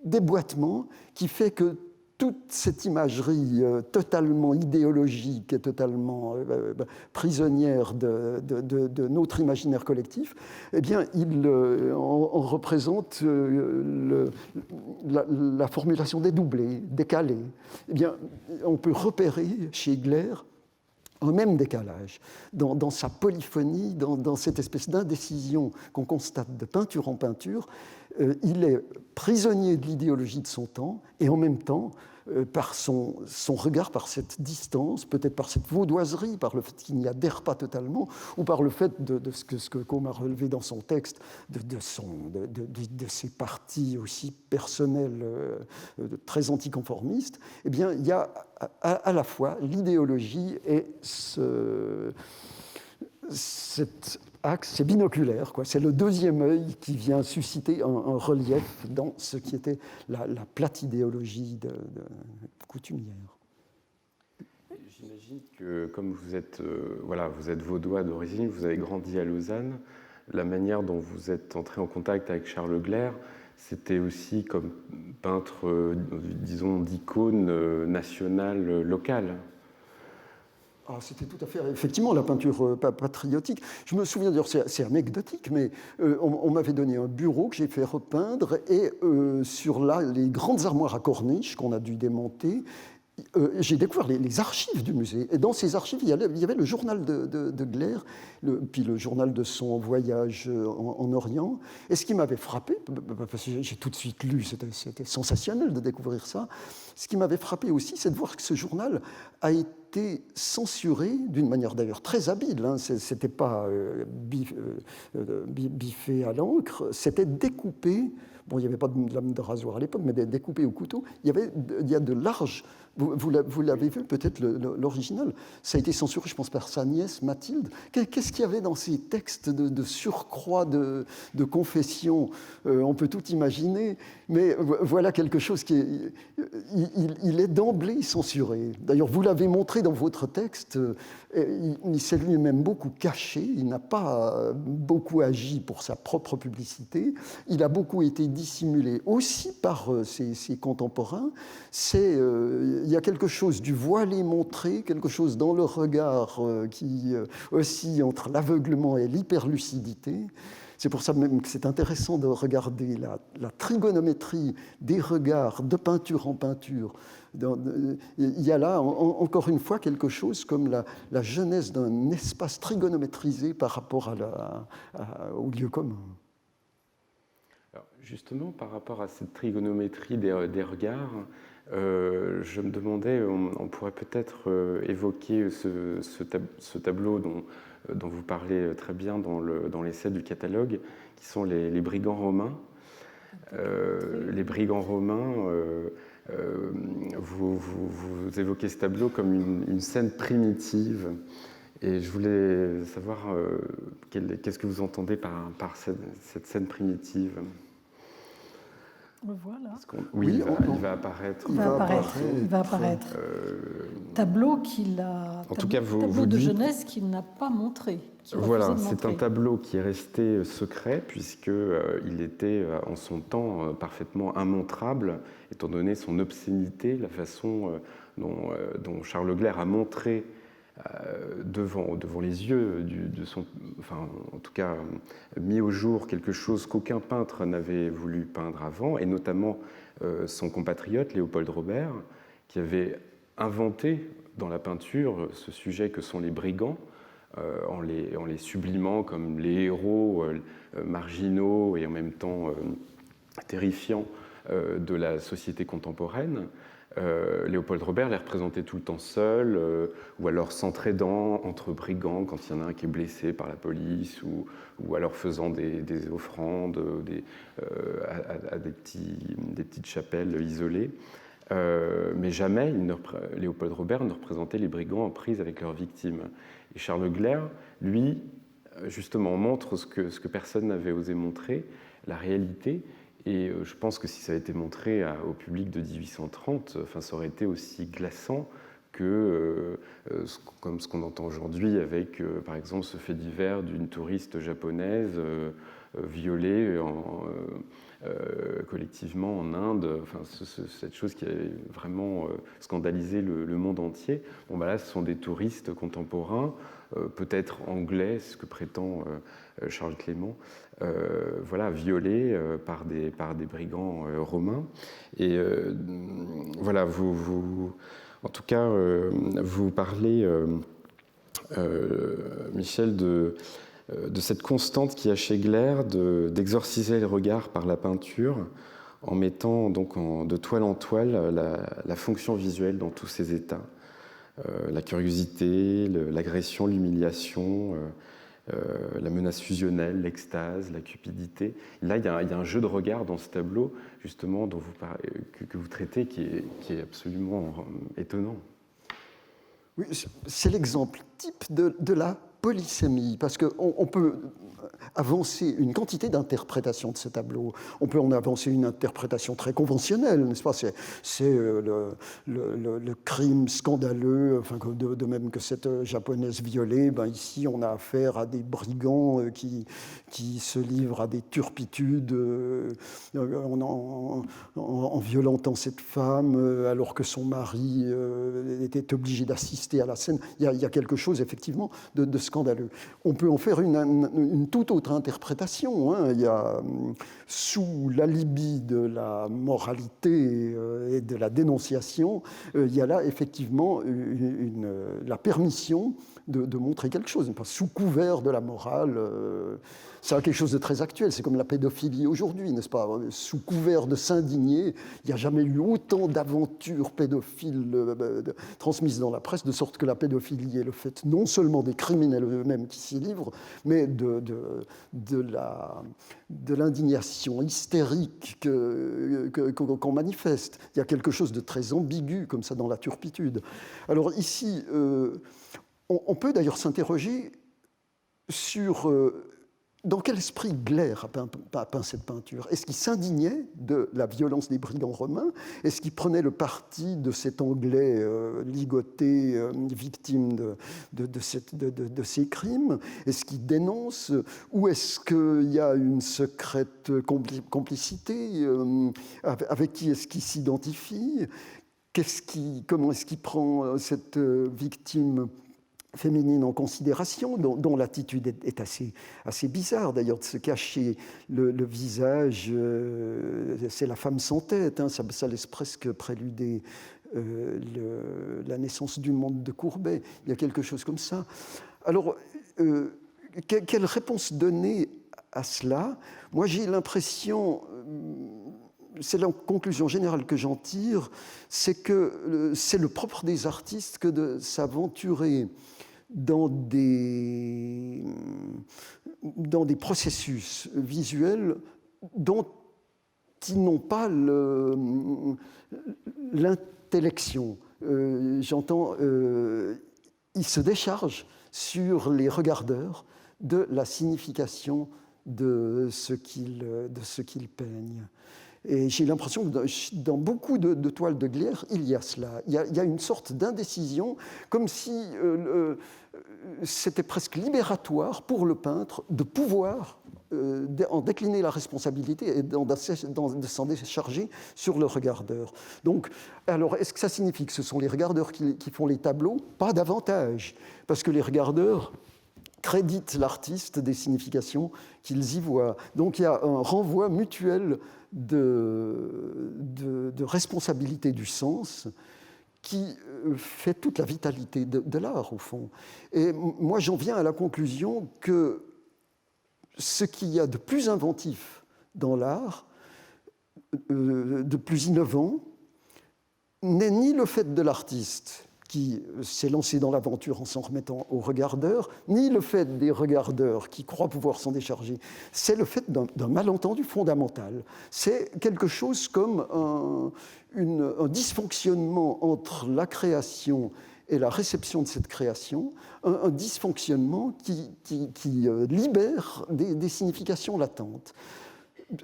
déboîtement qui fait que toute cette imagerie totalement idéologique et totalement prisonnière de notre imaginaire collectif, eh bien, il en représente la formulation dédoublée, décalée. Eh bien, on peut repérer chez Gleyre un même décalage, dans sa polyphonie, dans cette espèce d'indécision qu'on constate de peinture en peinture. Il est prisonnier de l'idéologie de son temps, et en même temps, par son regard, par cette distance, peut-être par cette vaudoiserie, par le fait qu'il n'y adhère pas totalement, ou par le fait de ce que Côme a relevé dans son texte, de ses parties aussi personnelles très anticonformistes, eh bien, il y a à la fois l'idéologie et cet axe, c'est binoculaire, quoi. C'est le deuxième œil qui vient susciter un relief dans ce qui était la plate idéologie coutumière. J'imagine que comme vous êtes vaudois d'origine, vous avez grandi à Lausanne, la manière dont vous êtes entré en contact avec Charles Gleyre, c'était aussi comme peintre, disons, d'icône nationale, locale. Ah, c'était tout à fait, effectivement, la peinture patriotique. Je me souviens, d'ailleurs, c'est anecdotique, mais on m'avait donné un bureau que j'ai fait repeindre, et sur les grandes armoires à corniche qu'on a dû démonter, j'ai découvert les archives du musée. Et dans ces archives, il y avait le journal de Gleyre, puis le journal de son voyage en Orient. Et ce qui m'avait frappé, parce que j'ai tout de suite lu, c'était sensationnel de découvrir ça, ce qui m'avait frappé aussi, c'est de voir que ce journal a été censuré d'une manière d'ailleurs très habile. Hein. C'était pas biffé à l'encre, c'était découpé. Bon, il n'y avait pas de lame de rasoir à l'époque, mais découpé au couteau. Il y a de larges. Vous l'avez vu, peut-être l'original. Ça a été censuré, je pense, par sa nièce Mathilde. Qu'est-ce qu'il y avait dans ces textes de surcroît de confession? On peut tout imaginer, mais voilà quelque chose qui est. Il est d'emblée censuré. D'ailleurs, vous l'avez montré dans votre texte. Il s'est lui-même beaucoup caché. Il n'a pas beaucoup agi pour sa propre publicité. Il a beaucoup été dissimulé aussi par ses contemporains. Il y a quelque chose du voilé montré, quelque chose dans le regard qui oscille entre l'aveuglement et l'hyperlucidité. C'est pour ça même que c'est intéressant de regarder la trigonométrie des regards de peinture en peinture. Il y a là, encore une fois, quelque chose comme la genèse d'un espace trigonométrisé par rapport au lieu commun. Alors justement, par rapport à cette trigonométrie des regards, je me demandais, on pourrait peut-être évoquer ce tableau dont vous parlez très bien dans l'essai du catalogue, qui sont les brigands romains. Les brigands romains, vous évoquez ce tableau comme une scène primitive. Et je voulais savoir qu'est-ce que vous entendez par cette scène primitive. On le voit là. Oui, Oui, il va apparaître. Il va apparaître. Tableau En tout cas, tableau de jeunesse qu'il n'a pas montré. Voilà, c'est un tableau qui est resté secret puisqu'il était en son temps parfaitement immontrable, étant donné son obscénité, la façon dont Charles Gleyre a montré devant les yeux enfin, en tout cas mis au jour quelque chose qu'aucun peintre n'avait voulu peindre avant, et notamment son compatriote Léopold Robert, qui avait inventé dans la peinture ce sujet que sont les brigands, en les sublimant comme les héros marginaux et en même temps terrifiants de la société contemporaine. Léopold Robert les représentait tout le temps seul, ou alors s'entraidant entre brigands quand il y en a un qui est blessé par la police, ou alors faisant des offrandes à des petites chapelles isolées. Mais jamais Léopold Robert ne représentait les brigands en prise avec leurs victimes. Et Charles Gleyre, lui, justement, montre ce que personne n'avait osé montrer, la réalité. Et je pense que si ça avait été montré au public de 1830, enfin, ça aurait été aussi glaçant que comme ce qu'on entend aujourd'hui avec, par exemple, ce fait divers d'une touriste japonaise violée collectivement en Inde, enfin, cette chose qui a vraiment scandalisé le monde entier. Bon, bah là, ce sont des touristes contemporains, peut-être anglais, c'est ce que prétend Charles Clément, voilà, violés par des brigands romains. Et voilà, en tout cas, vous parlez, Michel, de cette constante qu'il y a chez Gleyre d'exorciser les regards par la peinture, en mettant donc de toile en toile la fonction visuelle dans tous ses états. La curiosité, l'agression, l'humiliation, la menace fusionnelle, l'extase, la cupidité. Là, il y a un jeu de regard dans ce tableau, justement, que vous traitez, qui est absolument étonnant. Oui, c'est l'exemple type de la polysémie, parce qu'on peut avancer une quantité d'interprétations de ce tableau. On peut en avancer une interprétation très conventionnelle, n'est-ce pas? C'est le crime scandaleux, enfin, de même que cette japonaise violée. Ben ici, on a affaire à des brigands qui se livrent à des turpitudes en violentant cette femme, alors que son mari était obligé d'assister à la scène. Il y a quelque chose, effectivement, de scandaleux. On peut en faire une toute autre interprétation. Hein. Il y a, sous l'alibi de la moralité et de la dénonciation, il y a là effectivement la permission de montrer quelque chose, sous couvert de la morale. C'est quelque chose de très actuel, c'est comme la pédophilie aujourd'hui, n'est-ce pas? Sous couvert de s'indigner, il n'y a jamais eu autant d'aventures pédophiles transmises dans la presse, de sorte que la pédophilie est le fait non seulement des criminels eux-mêmes qui s'y livrent, mais de l'indignation hystérique qu'on manifeste. Il y a quelque chose de très ambigu comme ça dans la turpitude. Alors ici, on peut d'ailleurs s'interroger sur dans quel esprit Gleyre a peint cette peinture. Est-ce qu'il s'indignait de la violence des brigands romains? Est-ce qu'il prenait le parti de cet Anglais ligoté, victime de ces crimes? Est-ce qu'il dénonce? Ou est-ce qu'il y a une secrète complicité? Avec qui est-ce qu'il s'identifie? Comment est-ce qu'il prend cette victime féminine en considération, dont l'attitude est assez bizarre d'ailleurs, de se cacher le visage, c'est la femme sans tête, hein, ça laisse presque préluder la naissance du monde de Courbet, il y a quelque chose comme ça. Alors, quelle réponse donner à cela? Moi j'ai l'impression, c'est la conclusion générale que j'en tire, c'est que c'est le propre des artistes que de s'aventurer dans des processus visuels dont ils n'ont pas l'intellection. J'entends, ils se déchargent sur les regardeurs de la signification de ce qu'ils peignent. Et j'ai l'impression que dans beaucoup de toiles de Gleyre, il y a cela. Il y a une sorte d'indécision, comme si c'était presque libératoire pour le peintre de pouvoir en décliner la responsabilité et de s'en décharger sur le regardeur. Donc, alors, est-ce que ça signifie que ce sont les regardeurs qui font les tableaux? Pas davantage, parce que les regardeurs créditent l'artiste des significations qu'ils y voient. Donc, il y a un renvoi mutuel de responsabilité du sens qui fait toute la vitalité de l'art, au fond. Et moi, j'en viens à la conclusion que ce qu'il y a de plus inventif dans l'art, de plus innovant, n'est ni le fait de l'artiste qui s'est lancé dans l'aventure en s'en remettant aux regardeurs, ni le fait des regardeurs qui croient pouvoir s'en décharger. C'est le fait d'un malentendu fondamental. C'est quelque chose comme un dysfonctionnement entre la création et la réception de cette création, un dysfonctionnement qui libère des significations latentes.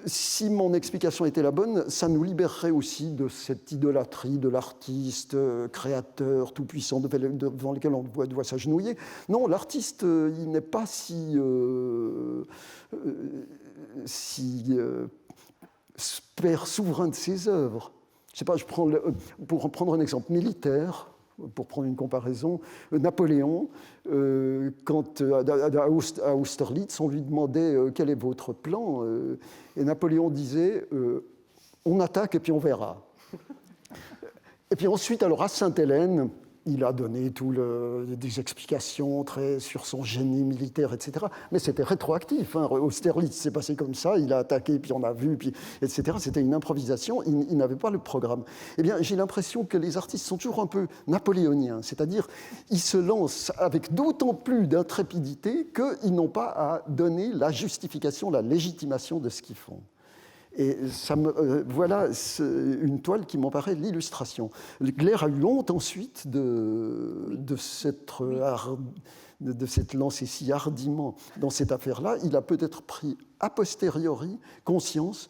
Si mon explication était la bonne, ça nous libérerait aussi de cette idolâtrie de l'artiste créateur tout-puissant devant lequel on doit s'agenouiller. Non, l'artiste, il n'est pas si père souverain de ses œuvres. Je sais pas, pour prendre un exemple militaire, pour prendre une comparaison, Napoléon, quand à Austerlitz, on lui demandait quel est votre plan, et Napoléon disait on attaque et puis on verra. Et puis ensuite, alors à Sainte-Hélène, il a donné des explications sur son génie militaire, etc. Mais c'était rétroactif. Austerlitz s'est passé comme ça, il a attaqué, puis on a vu, puis, etc. C'était une improvisation, il n'avait pas le programme. Eh bien, j'ai l'impression que les artistes sont toujours un peu napoléoniens, c'est-à-dire ils se lancent avec d'autant plus d'intrépidité qu'ils n'ont pas à donner la justification, la légitimation de ce qu'ils font. Et voilà une toile qui m'en paraît l'illustration. Gleyre a eu honte ensuite de s'être lancé si hardiment dans cette affaire-là. Il a peut-être pris a posteriori conscience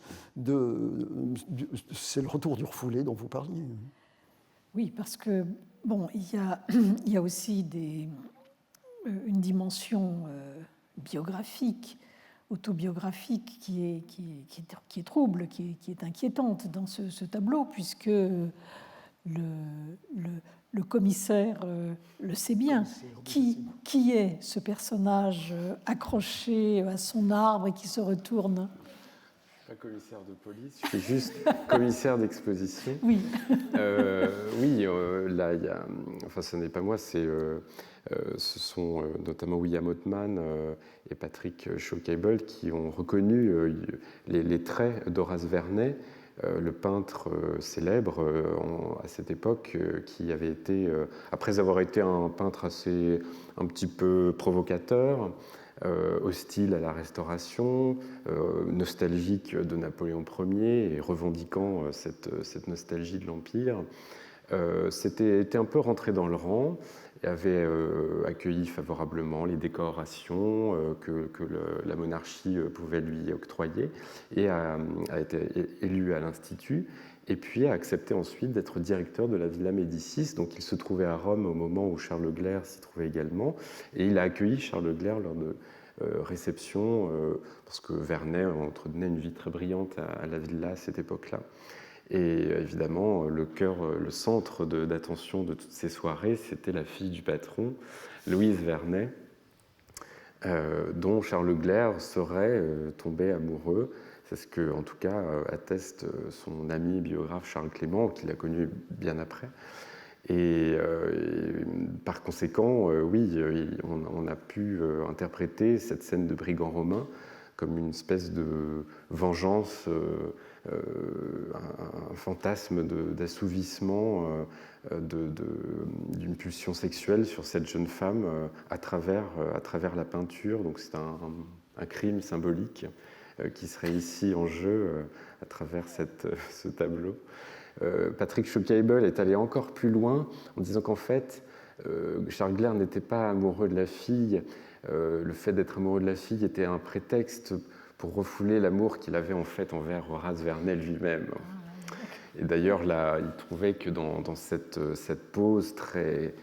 c'est le retour du refoulé dont vous parliez. Oui, parce que bon, il y a aussi une dimension biographique, autobiographique qui est trouble, qui est inquiétante dans ce tableau, puisque le commissaire le sait bien. Qui est ce personnage accroché à son arbre et qui se retourne? Pas commissaire de police, je suis juste commissaire d'exposition. Oui. Oui, là, enfin, ce n'est pas moi, ce sont notamment William Othman et Patrick Schaucable qui ont reconnu les traits d'Horace Vernet, le peintre célèbre à cette époque, qui avait été, après avoir été un peintre un petit peu provocateur, hostile à la Restauration, nostalgique de Napoléon Ier et revendiquant cette nostalgie de l'Empire, était un peu rentré dans le rang et avait accueilli favorablement les décorations que la monarchie pouvait lui octroyer et a été élu à l'Institut. Et puis a accepté ensuite d'être directeur de la Villa Médicis. Donc il se trouvait à Rome au moment où Charles Gleyre s'y trouvait également. Et il a accueilli Charles Gleyre lors de réception, parce que Vernet entretenait une vie très brillante à la Villa à cette époque-là. Et évidemment, le centre d'attention de toutes ces soirées, c'était la fille du patron, Louise Vernet, dont Charles Gleyre serait tombé amoureux. C'est ce que, en tout cas, atteste son ami biographe Charles Clément, qui l'a connu bien après. Et par conséquent, oui, on a pu interpréter cette scène de brigand romain comme une espèce de vengeance, un fantasme d'assouvissement d'une pulsion sexuelle sur cette jeune femme à travers la peinture. Donc c'est un crime symbolique qui serait ici en jeu à travers ce tableau. Patrick Schaucable est allé encore plus loin en disant qu'en fait, Charles Gleyre n'était pas amoureux de la fille. Le fait d'être amoureux de la fille était un prétexte pour refouler l'amour qu'il avait en fait envers Horace Vernet lui-même. Et d'ailleurs, là, il trouvait que dans cette pose très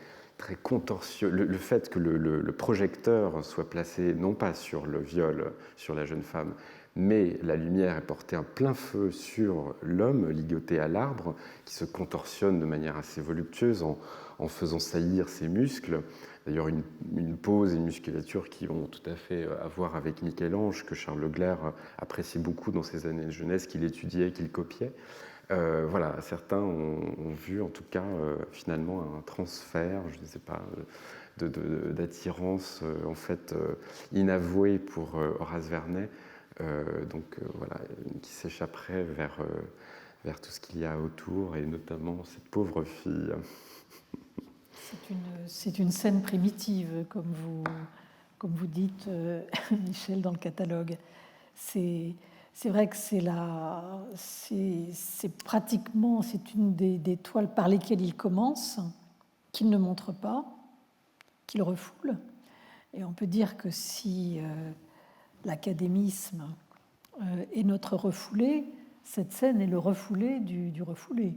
contorsionneuse, le fait que le projecteur soit placé non pas sur le viol, sur la jeune femme, mais la lumière est portée en plein feu sur l'homme ligoté à l'arbre, qui se contorsionne de manière assez voluptueuse en faisant saillir ses muscles. D'ailleurs, une pose et une musculature qui ont tout à fait à voir avec Michel-Ange, que Charles Leclerc appréciait beaucoup dans ses années de jeunesse, qu'il étudiait, qu'il copiait. Voilà, certains ont vu en tout cas finalement un transfert, je ne sais pas, d'attirance en fait inavouée pour Horace Vernet, voilà, qui s'échapperait vers tout ce qu'il y a autour et notamment cette pauvre fille. C'est une scène primitive, comme vous dites, Michel, dans le catalogue. C'est vrai que c'est pratiquement une des toiles par lesquelles il commence, qu'il ne montre pas, qu'il refoule. Et on peut dire que si l'académisme est notre refoulé, cette scène est le refoulé du refoulé.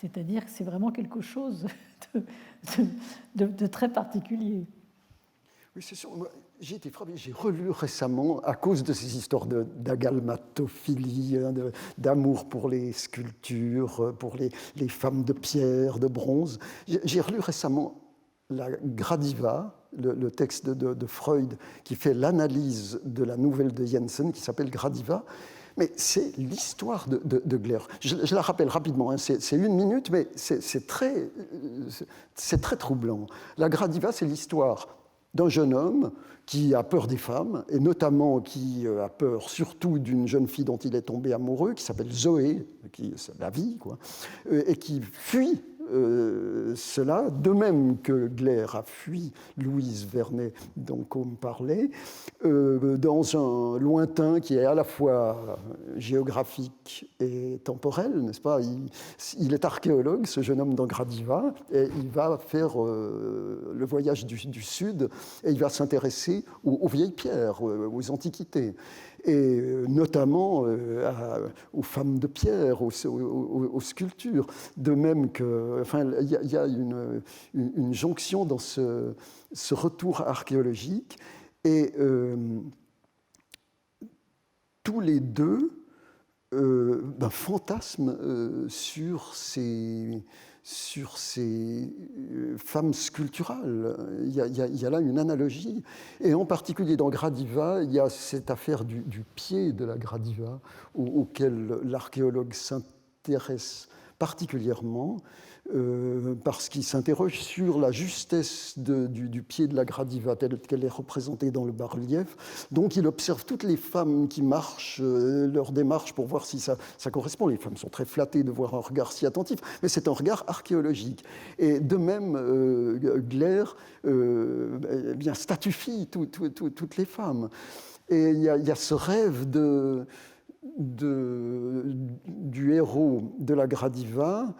C'est-à-dire que c'est vraiment quelque chose de très particulier. Oui, c'est sûr. J'ai été frappé, j'ai relu récemment, à cause de ces histoires d'agalmatophilie, d'amour pour les sculptures, pour les femmes de pierre, de bronze. J'ai relu récemment la Gradiva, le texte de Freud, qui fait l'analyse de la nouvelle de Jensen, qui s'appelle Gradiva. Mais c'est l'histoire de Gleyre. Je la rappelle rapidement, hein, c'est 1 minute, mais c'est très troublant. La Gradiva, c'est l'histoire d'un jeune homme qui a peur des femmes, et notamment qui a peur surtout d'une jeune fille dont il est tombé amoureux, qui s'appelle Zoé, c'est la vie, quoi, et qui fuit cela, de même que Gleyre a fui Louise Vernet, dont on me parlait, dans un lointain qui est à la fois géographique et temporel, n'est-ce pas ? Il est archéologue, ce jeune homme dans Gradiva, et il va faire le voyage du Sud, et il va s'intéresser aux vieilles pierres, aux antiquités, et notamment aux femmes de pierre, aux sculptures, de même que, enfin, il y a une jonction dans ce retour archéologique, et tous les deux fantasment sur ces femmes sculpturales. Il y a là une analogie. Et en particulier dans Gradiva, il y a cette affaire du pied de la Gradiva auquel l'archéologue s'intéresse particulièrement, parce qu'il s'interroge sur la justesse du pied de la Gradiva telle qu'elle est représentée dans le bas-relief. Donc il observe toutes les femmes qui marchent, leur démarche pour voir si ça correspond. Les femmes sont très flattées de voir un regard si attentif, mais c'est un regard archéologique. Et de même, Gleyre bien statufie toutes les femmes. Et il y a ce rêve du héros de la Gradiva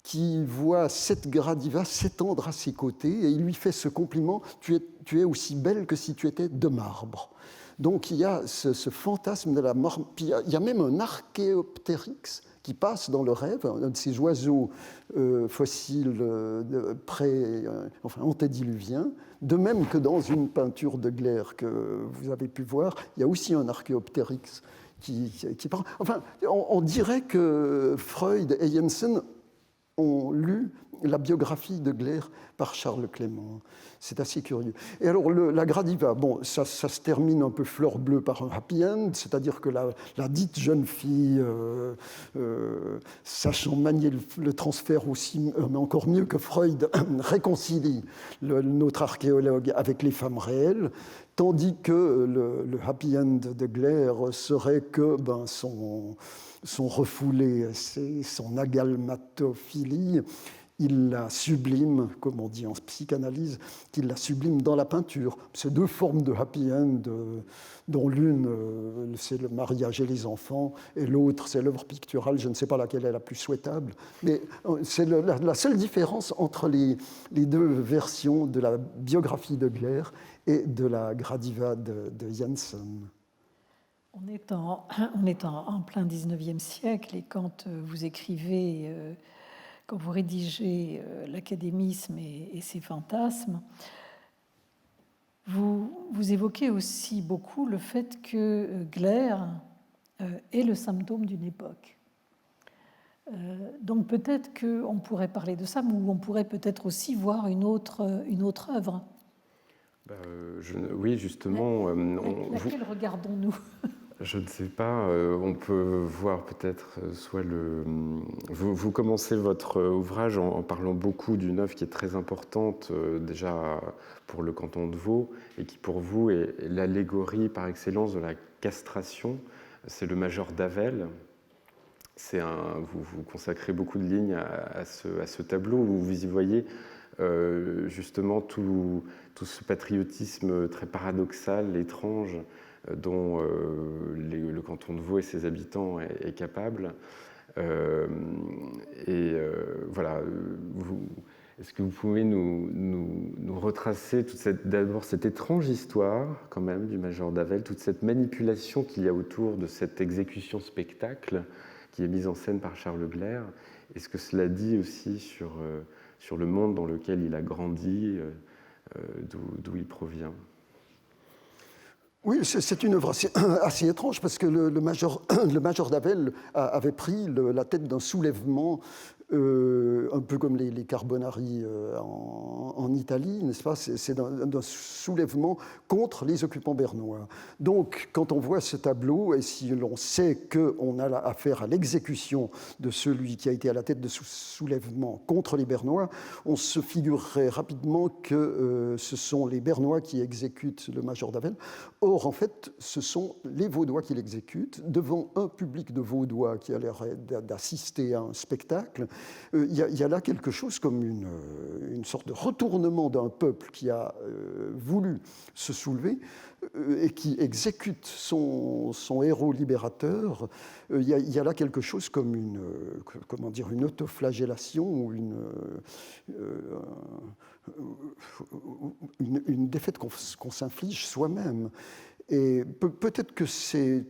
qui voit cette Gradiva s'étendre à ses côtés, et il lui fait ce compliment: tu es aussi belle que si tu étais de marbre. Donc il y a ce fantasme de la marbre. Puis il y a même un Archéoptéryx qui passe dans le rêve, un de ces oiseaux fossiles antédiluviens, de même que dans une peinture de Gleyre que vous avez pu voir, il y a aussi un Archéoptéryx qui parle. Enfin, on dirait que Freud et Jensen ont lu la biographie de Gleyre par Charles Clément. C'est assez curieux. Et alors, la Gradiva, bon, ça se termine un peu fleur bleue par un happy end, c'est-à-dire que la dite jeune fille, sachant manier le transfert aussi, mais encore mieux que Freud, réconcilie notre archéologue avec les femmes réelles, tandis que le happy end de Gleyre serait que son refoulé, c'est son agalmatophilie, il la sublime, comme on dit en psychanalyse, qu'il la sublime dans la peinture. Ces deux formes de happy end, dont l'une, c'est le mariage et les enfants, et l'autre, c'est l'œuvre picturale, je ne sais pas laquelle est la plus souhaitable, mais c'est la seule différence entre les deux versions de la biographie de Gleyre et de la Gradiva de Jensen. On est en plein 19e siècle et quand vous écrivez, quand vous rédigez l'académisme et ses fantasmes, vous évoquez aussi beaucoup le fait que Gleyre est le symptôme d'une époque. Donc peut-être qu'on pourrait parler de ça, ou on pourrait peut-être aussi voir une autre œuvre. Oui, justement. Laquelle regardons-nous? Je ne sais pas, on peut voir peut-être soit le... Vous commencez votre ouvrage en parlant beaucoup d'une œuvre qui est très importante déjà pour le canton de Vaud et qui pour vous est l'allégorie par excellence de la castration, c'est le Major d'Avel. Vous consacrez beaucoup de lignes à ce tableau où vous y voyez justement tout ce patriotisme très paradoxal, étrange, dont le canton de Vaud et ses habitants est capable. Voilà, est-ce que vous pouvez nous retracer d'abord cette étrange histoire quand même du Major d'Avel, toute cette manipulation qu'il y a autour de cette exécution spectacle qui est mise en scène par Charles Gleyre? Est-ce que cela dit aussi sur le monde dans lequel il a grandi, d'où il provient? Oui, c'est une œuvre assez étrange parce que le major d'Avel avait pris la tête d'un soulèvement un peu comme les Carbonari en Italie, n'est-ce pas? C'est d'un soulèvement contre les occupants bernois. Donc, quand on voit ce tableau, et si l'on sait qu'on a affaire à l'exécution de celui qui a été à la tête de ce soulèvement contre les Bernois, on se figurerait rapidement que ce sont les Bernois qui exécutent le Major d'Avel. Or, en fait, ce sont les Vaudois qui l'exécutent devant un public de Vaudois qui a l'air d'assister à un spectacle. Il y a là quelque chose comme une sorte de retournement d'un peuple qui a voulu se soulever et qui exécute son héros libérateur. Il y a là quelque chose comme une autoflagellation ou une défaite qu'on s'inflige soi-même. Et peut-être que c'est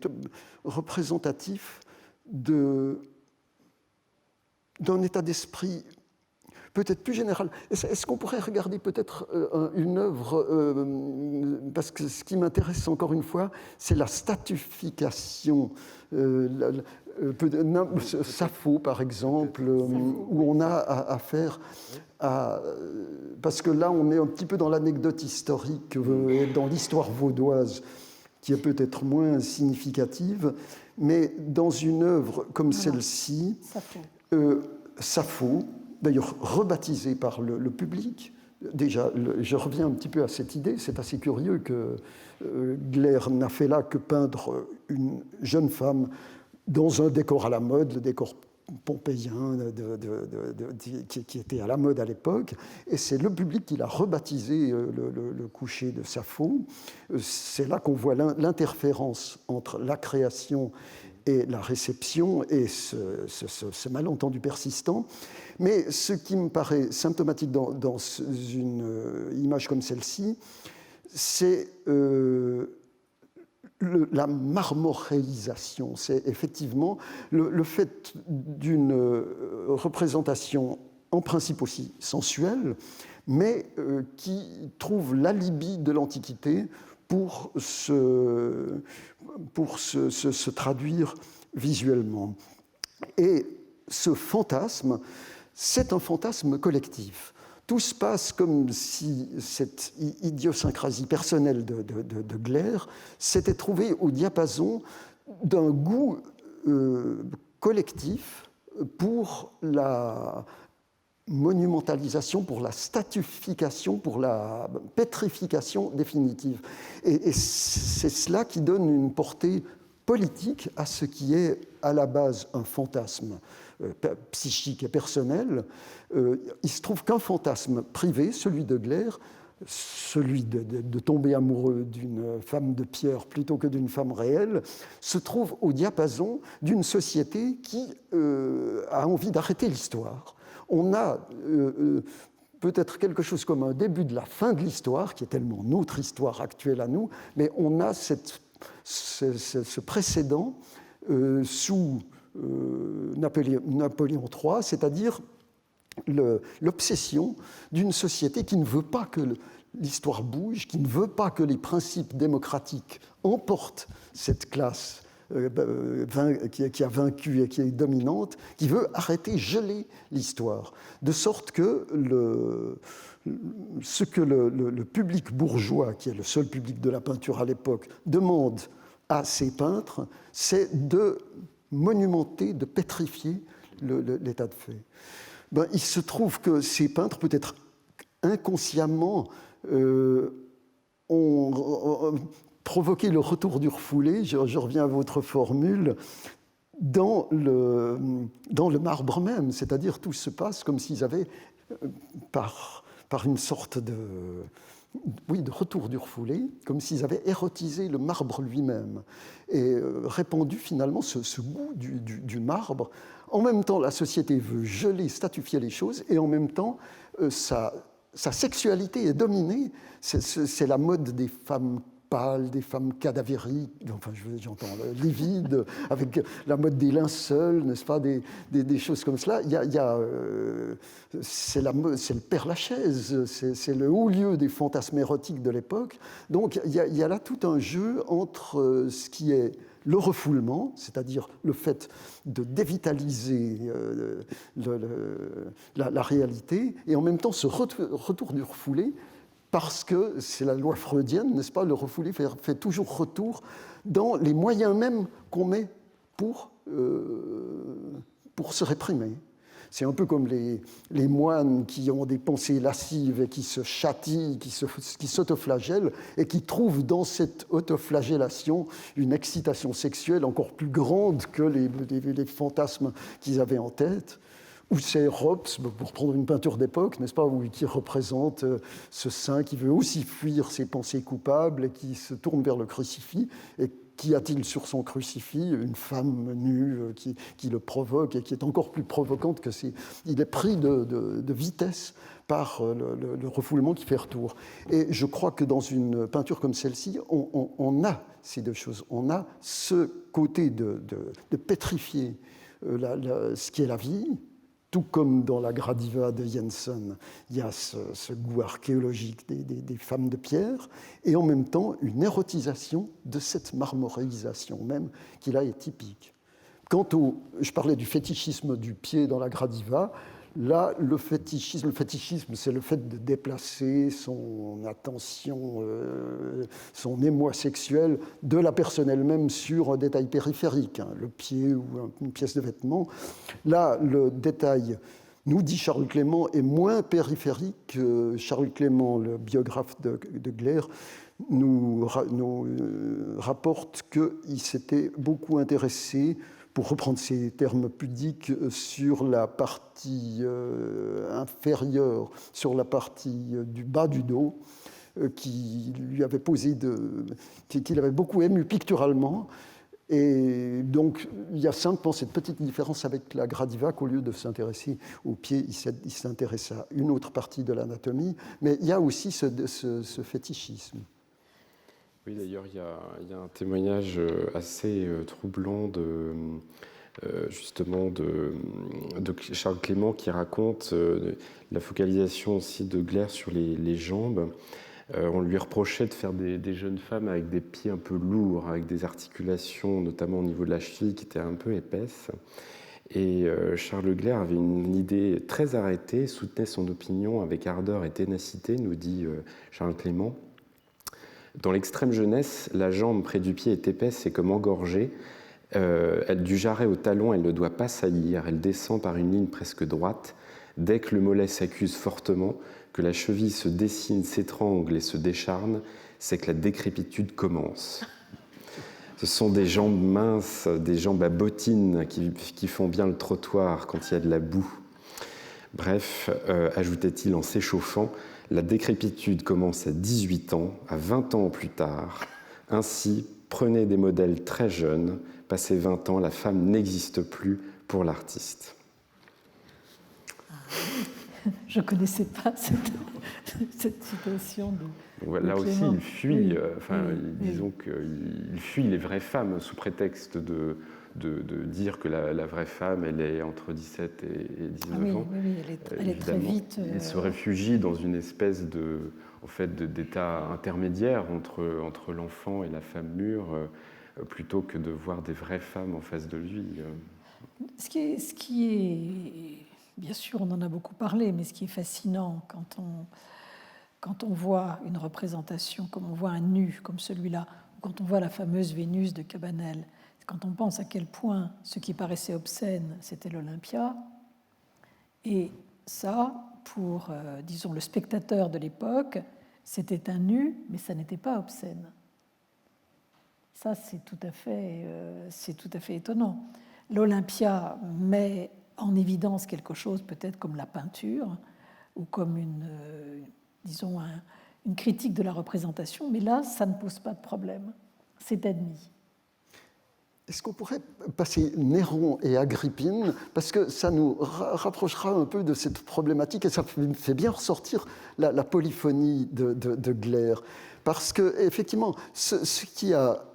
représentatif d'un état d'esprit peut-être plus général. Est-ce qu'on pourrait regarder peut-être une œuvre, parce que ce qui m'intéresse encore une fois, c'est la statification. Sappho, par exemple, où on a affaire à... Parce que là, on est un petit peu dans l'anecdote historique, dans l'histoire vaudoise, qui est peut-être moins significative, mais dans une œuvre comme celle-ci, Sappho, d'ailleurs rebaptisée par le public. Déjà, je reviens un petit peu à cette idée, c'est assez curieux que Gleyre n'a fait là que peindre une jeune femme dans un décor à la mode, le décor pompéien qui était à la mode à l'époque, et c'est le public qui l'a rebaptisé le coucher de Sappho. C'est là qu'on voit l'interférence entre la création et la réception et ce malentendu persistant. Mais ce qui me paraît symptomatique dans une image comme celle-ci, c'est la marmoréisation. C'est effectivement le fait d'une représentation en principe aussi sensuelle, mais qui trouve l'alibi de l'Antiquité pour se traduire visuellement. Et ce fantasme, c'est un fantasme collectif. Tout se passe comme si cette idiosyncrasie personnelle de Gleyre s'était trouvée au diapason d'un goût collectif pour la monumentalisation, pour la statification, pour la pétrification définitive. Et c'est cela qui donne une portée politique à ce qui est à la base un fantasme psychique et personnel. Il se trouve qu'un fantasme privé, celui de Gleyre, celui de tomber amoureux d'une femme de pierre plutôt que d'une femme réelle, se trouve au diapason d'une société qui a envie d'arrêter l'histoire. On a peut-être quelque chose comme un début de la fin de l'histoire, qui est tellement notre histoire actuelle à nous, mais on a cette ce précédent sous Napoléon III, c'est-à-dire l'obsession d'une société qui ne veut pas que l'histoire bouge, qui ne veut pas que les principes démocratiques emportent cette classe qui a vaincu et qui est dominante, qui veut arrêter, geler l'histoire, de sorte que ce que le public bourgeois, qui est le seul public de la peinture à l'époque, demande à ces peintres, c'est de monumenter, de pétrifier l'état de fait. Il se trouve que ces peintres, peut-être inconsciemment, ont provoqué le retour du refoulé, je reviens à votre formule, dans le marbre même, c'est-à-dire tout se passe comme s'ils avaient, par une sorte de retour du refoulé, comme s'ils avaient érotisé le marbre lui-même et répandu finalement ce goût du marbre. En même temps, la société veut geler, statifier les choses, et en même temps, sa sexualité est dominée. C'est la mode des femmes pâles, des femmes cadavériques, enfin j'entends livides, avec la mode des linceuls, n'est-ce pas, des choses comme cela. C'est le Père-Lachaise, c'est le haut lieu des fantasmes érotiques de l'époque. Donc il y a là tout un jeu entre ce qui est le refoulement, c'est-à-dire le fait de dévitaliser la réalité, et en même temps ce retour du refoulé, parce que c'est la loi freudienne, n'est-ce pas, le refoulé fait toujours retour dans les moyens même qu'on met pour se réprimer. C'est un peu comme les moines qui ont des pensées lascives et qui se châtient, qui s'autoflagellent et qui trouvent dans cette autoflagellation une excitation sexuelle encore plus grande que les fantasmes qu'ils avaient en tête. Ou c'est Robes, pour prendre une peinture d'époque, n'est-ce pas, qui représente ce saint qui veut aussi fuir ses pensées coupables et qui se tourne vers le crucifix. Et qu'y a-t-il sur son crucifix? Une femme nue qui le provoque et qui est encore plus provocante que il est pris de vitesse par le refoulement qui fait retour. Et je crois que dans une peinture comme celle-ci, on a ces deux choses. On a ce côté de pétrifier ce qui est la vie, tout comme dans la Gradiva de Jensen, il y a ce goût archéologique des femmes de pierre, et en même temps une érotisation de cette marmoréisation même qui là est typique. Je parlais du fétichisme du pied dans la Gradiva, là le fétichisme c'est le fait de déplacer son attention, son émoi sexuel de la personne elle-même sur un détail périphérique, le pied ou une pièce de vêtement. Là, le détail, nous dit Charles Clément, est moins périphérique. Charles Clément, le biographe de Gleyre, nous rapporte qu'il s'était beaucoup intéressé, pour reprendre ces termes pudiques, sur la partie inférieure, sur la partie du bas du dos, qui lui avait qu'il avait beaucoup ému picturalement. Et donc, il y a simplement cette petite différence avec la Gradiva, qu'au lieu de s'intéresser aux pieds, il s'intéresse à une autre partie de l'anatomie. Mais il y a aussi ce fétichisme. Oui, d'ailleurs, il y a un témoignage assez troublant justement de Charles Clément qui raconte la focalisation aussi de Gleyre sur les jambes. On lui reprochait de faire des jeunes femmes avec des pieds un peu lourds, avec des articulations, notamment au niveau de la cheville, qui étaient un peu épaisses. Et Charles Gleyre avait une idée très arrêtée, soutenait son opinion avec ardeur et ténacité, nous dit Charles Clément. Dans l'extrême jeunesse, la jambe près du pied est épaisse et comme engorgée. Du jarret au talon, elle ne doit pas saillir. Elle descend par une ligne presque droite. Dès que le mollet s'accuse fortement, que la cheville se dessine, s'étrangle et se décharne, c'est que la décrépitude commence. Ce sont des jambes minces, des jambes à bottines qui font bien le trottoir quand il y a de la boue. Bref, ajoutait-il en s'échauffant, la décrépitude commence à 18 ans, à 20 ans plus tard. Ainsi, prenez des modèles très jeunes. Passé 20 ans, la femme n'existe plus pour l'artiste. je ne connaissais pas cette citation de. Donc, là de aussi, Clément. il fuit, Oui, disons qu'il fuit les vraies femmes sous prétexte de dire que la vraie femme, elle est entre 17 et 19 ans. Oui, elle est très vite. Il se réfugie dans une espèce d'état intermédiaire entre l'enfant et la femme mûre, plutôt que de voir des vraies femmes en face de lui. Ce qui est, bien sûr, on en a beaucoup parlé, mais ce qui est fascinant quand on voit une représentation, comme on voit un nu comme celui-là, ou quand on voit la fameuse Vénus de Cabanel, quand on pense à quel point ce qui paraissait obscène, c'était l'Olympia, et ça, pour, disons, le spectateur de l'époque, c'était un nu, mais ça n'était pas obscène. Ça, c'est tout à fait étonnant. L'Olympia met en évidence quelque chose peut-être comme la peinture ou comme disons une critique de la représentation, mais là, ça ne pose pas de problème. C'est admis. Est-ce qu'on pourrait passer Néron et Agrippine, parce que ça nous rapprochera un peu de cette problématique et ça fait bien ressortir la polyphonie de Gleyre. Parce que, effectivement, ce qui a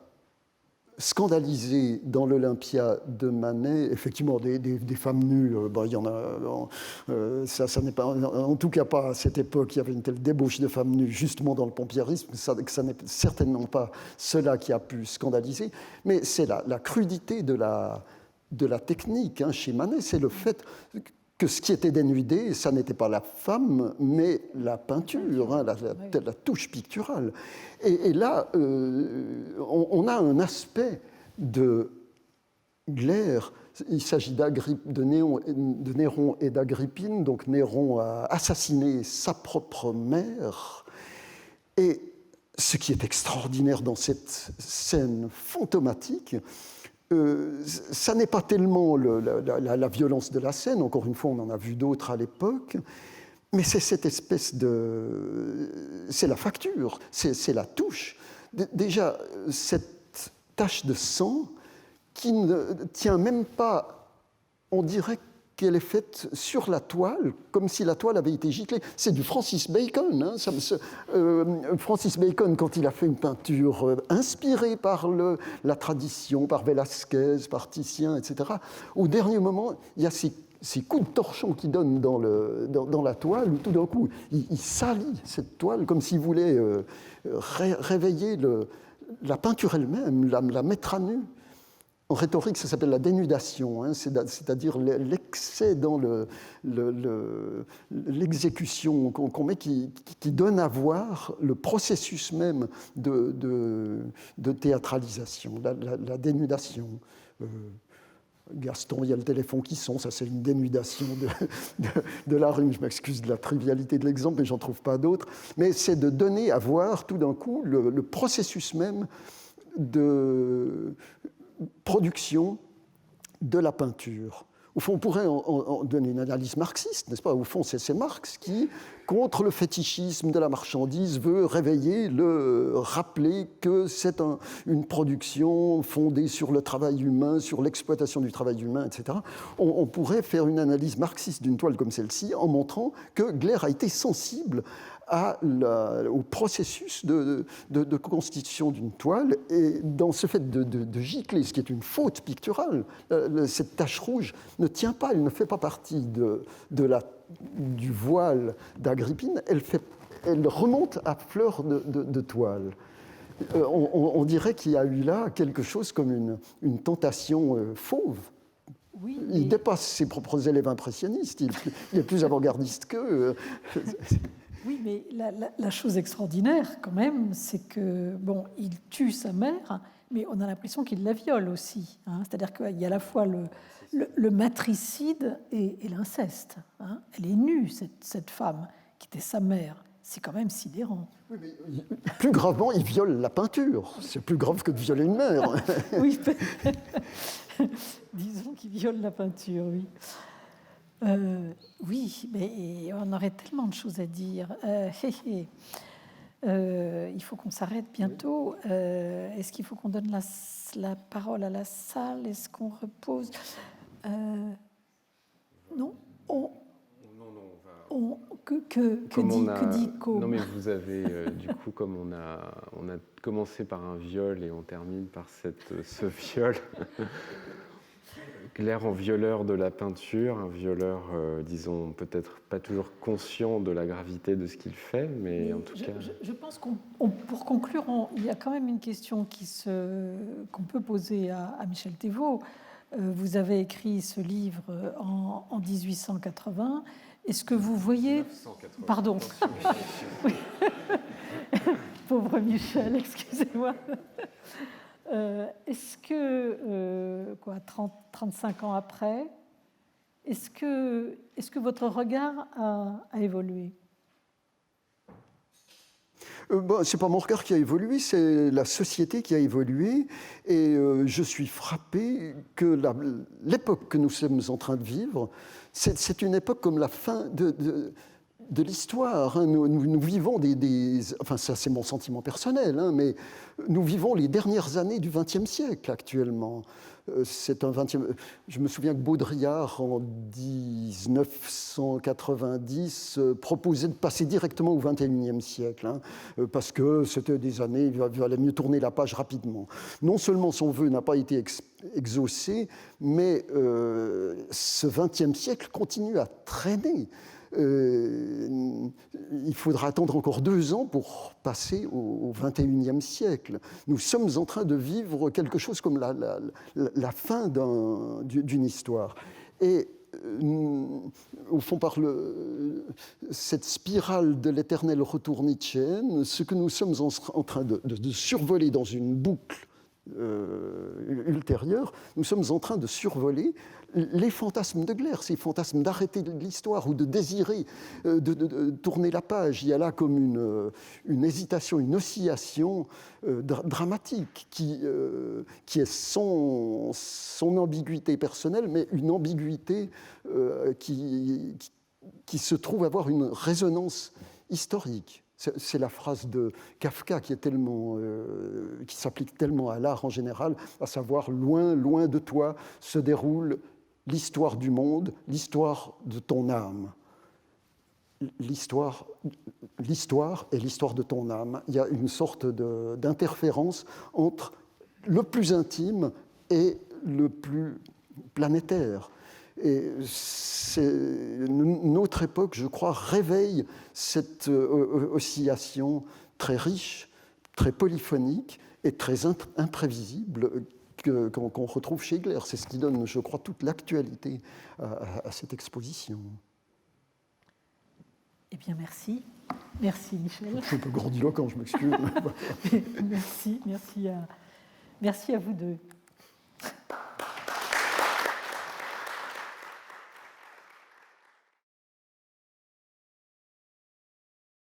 scandalisé dans l'Olympia de Manet, effectivement, des femmes nues, il y en a, ça n'est pas, en tout cas pas à cette époque, il y avait une telle débauche de femmes nues, justement dans le pompiérisme, ça n'est certainement pas cela qui a pu scandaliser, mais c'est la crudité de la technique chez Manet, c'est le fait que ce qui était dénudé, ça n'était pas la femme, mais la peinture, la touche picturale. Et là, on a un aspect de Gleyre. Il s'agit de Néron et d'Agrippine. Donc Néron a assassiné sa propre mère. Et ce qui est extraordinaire dans cette scène fantomatique, ça n'est pas tellement la violence de la scène, encore une fois, on en a vu d'autres à l'époque, mais c'est cette espèce c'est la facture, c'est la touche. Déjà, cette tache de sang qui ne tient même pas, on dirait qu'elle est faite sur la toile, comme si la toile avait été giclée. C'est du Francis Bacon. Francis Bacon, quand il a fait une peinture inspirée par la tradition, par Velázquez, par Titien, etc., au dernier moment, il y a ces coups de torchon qu'il donne dans la toile, où tout d'un coup, il salit cette toile comme s'il voulait réveiller la peinture elle-même, la mettre à nu. En rhétorique, ça s'appelle la dénudation, c'est-à-dire l'excès dans l'exécution qu'on met qui donne à voir le processus même de théâtralisation, la dénudation. Gaston, il y a le téléphone qui sonne, ça c'est une dénudation de la rime. Je m'excuse de la trivialité de l'exemple, mais j'en trouve pas d'autres. Mais c'est de donner à voir tout d'un coup le processus même de production de la peinture. Au fond, on pourrait en donner une analyse marxiste, n'est-ce pas? Au fond, c'est Marx qui, contre le fétichisme de la marchandise, veut rappeler que c'est une production fondée sur le travail humain, sur l'exploitation du travail humain, etc. On pourrait faire une analyse marxiste d'une toile comme celle-ci en montrant que Gleyre a été sensible au processus de constitution d'une toile, et dans ce fait de gicler, ce qui est une faute picturale, cette tache rouge ne tient pas, elle ne fait pas partie du voile d'Agrippine, elle remonte à fleur de toile. On dirait qu'il y a eu là quelque chose comme une tentation fauve. Oui, il dépasse ses propres élèves impressionnistes, il est plus avant-gardiste qu'eux. Oui, mais la chose extraordinaire, quand même, c'est que, il tue sa mère, mais on a l'impression qu'il la viole aussi. C'est-à-dire qu'il y a à la fois le matricide et l'inceste. Elle est nue, cette femme, qui était sa mère. C'est quand même sidérant. Oui, mais plus gravement, il viole la peinture. C'est plus grave que de violer une mère. Oui, disons qu'il viole la peinture, oui. Oui, mais on aurait tellement de choses à dire. Il faut qu'on s'arrête bientôt. Est-ce qu'il faut qu'on donne la parole à la salle? Est-ce qu'on repose? Non, que dit Côme? Non, mais vous avez, du coup, comme on a commencé par un viol et on termine par ce viol, Gleyre en violeur de la peinture, un violeur, disons, peut-être pas toujours conscient de la gravité de ce qu'il fait, mais en tout cas... Je pense pour conclure, il y a quand même une question qu'on peut poser à Michel Thévaux. Vous avez écrit ce livre en 1880. Est-ce que vous voyez... 1980. Pardon. Oui. Pauvre Michel, excusez-moi. Est-ce que, 35 ans après, est-ce que votre regard a évolué? Bon, ce n'est pas mon regard qui a évolué, c'est la société qui a évolué. Et je suis frappé que l'époque que nous sommes en train de vivre, c'est une époque comme la fin de l'histoire. Hein. Nous vivons enfin ça c'est mon sentiment personnel, hein, mais nous vivons les dernières années du XXe siècle actuellement. Je me souviens que Baudrillard, en 1990, proposait de passer directement au XXIe siècle, hein, parce que c'était des années, il valait mieux tourner la page rapidement. Non seulement son vœu n'a pas été exaucé, mais ce XXe siècle continue à traîner. Il faudra attendre encore 2 ans pour passer au XXIe siècle. Nous sommes en train de vivre quelque chose comme la fin d'une histoire. Et au fond, par cette spirale de l'éternel retour nietzschéenne, ce que nous sommes en train de survoler dans une boucle ultérieure, nous sommes en train de survoler les fantasmes de Gleyre, ces fantasmes d'arrêter l'histoire ou de désirer de tourner la page. Il y a là comme une hésitation, une oscillation dramatique qui est son ambiguïté personnelle, mais une ambiguïté qui se trouve avoir une résonance historique. C'est la phrase de Kafka qui s'applique tellement à l'art en général, à savoir « loin, loin de toi se déroule l'histoire du monde, l'histoire de ton âme ». L'histoire est l'histoire de ton âme. Il y a une sorte d'interférence entre le plus intime et le plus planétaire. Et notre époque, je crois, réveille cette oscillation très riche, très polyphonique et très imprévisible qu'on retrouve chez Gleyre. C'est ce qui donne, je crois, toute l'actualité à cette exposition. Eh bien, merci. Merci, Michel. Je suis un peu grandiloquent, je m'excuse. Merci à vous deux.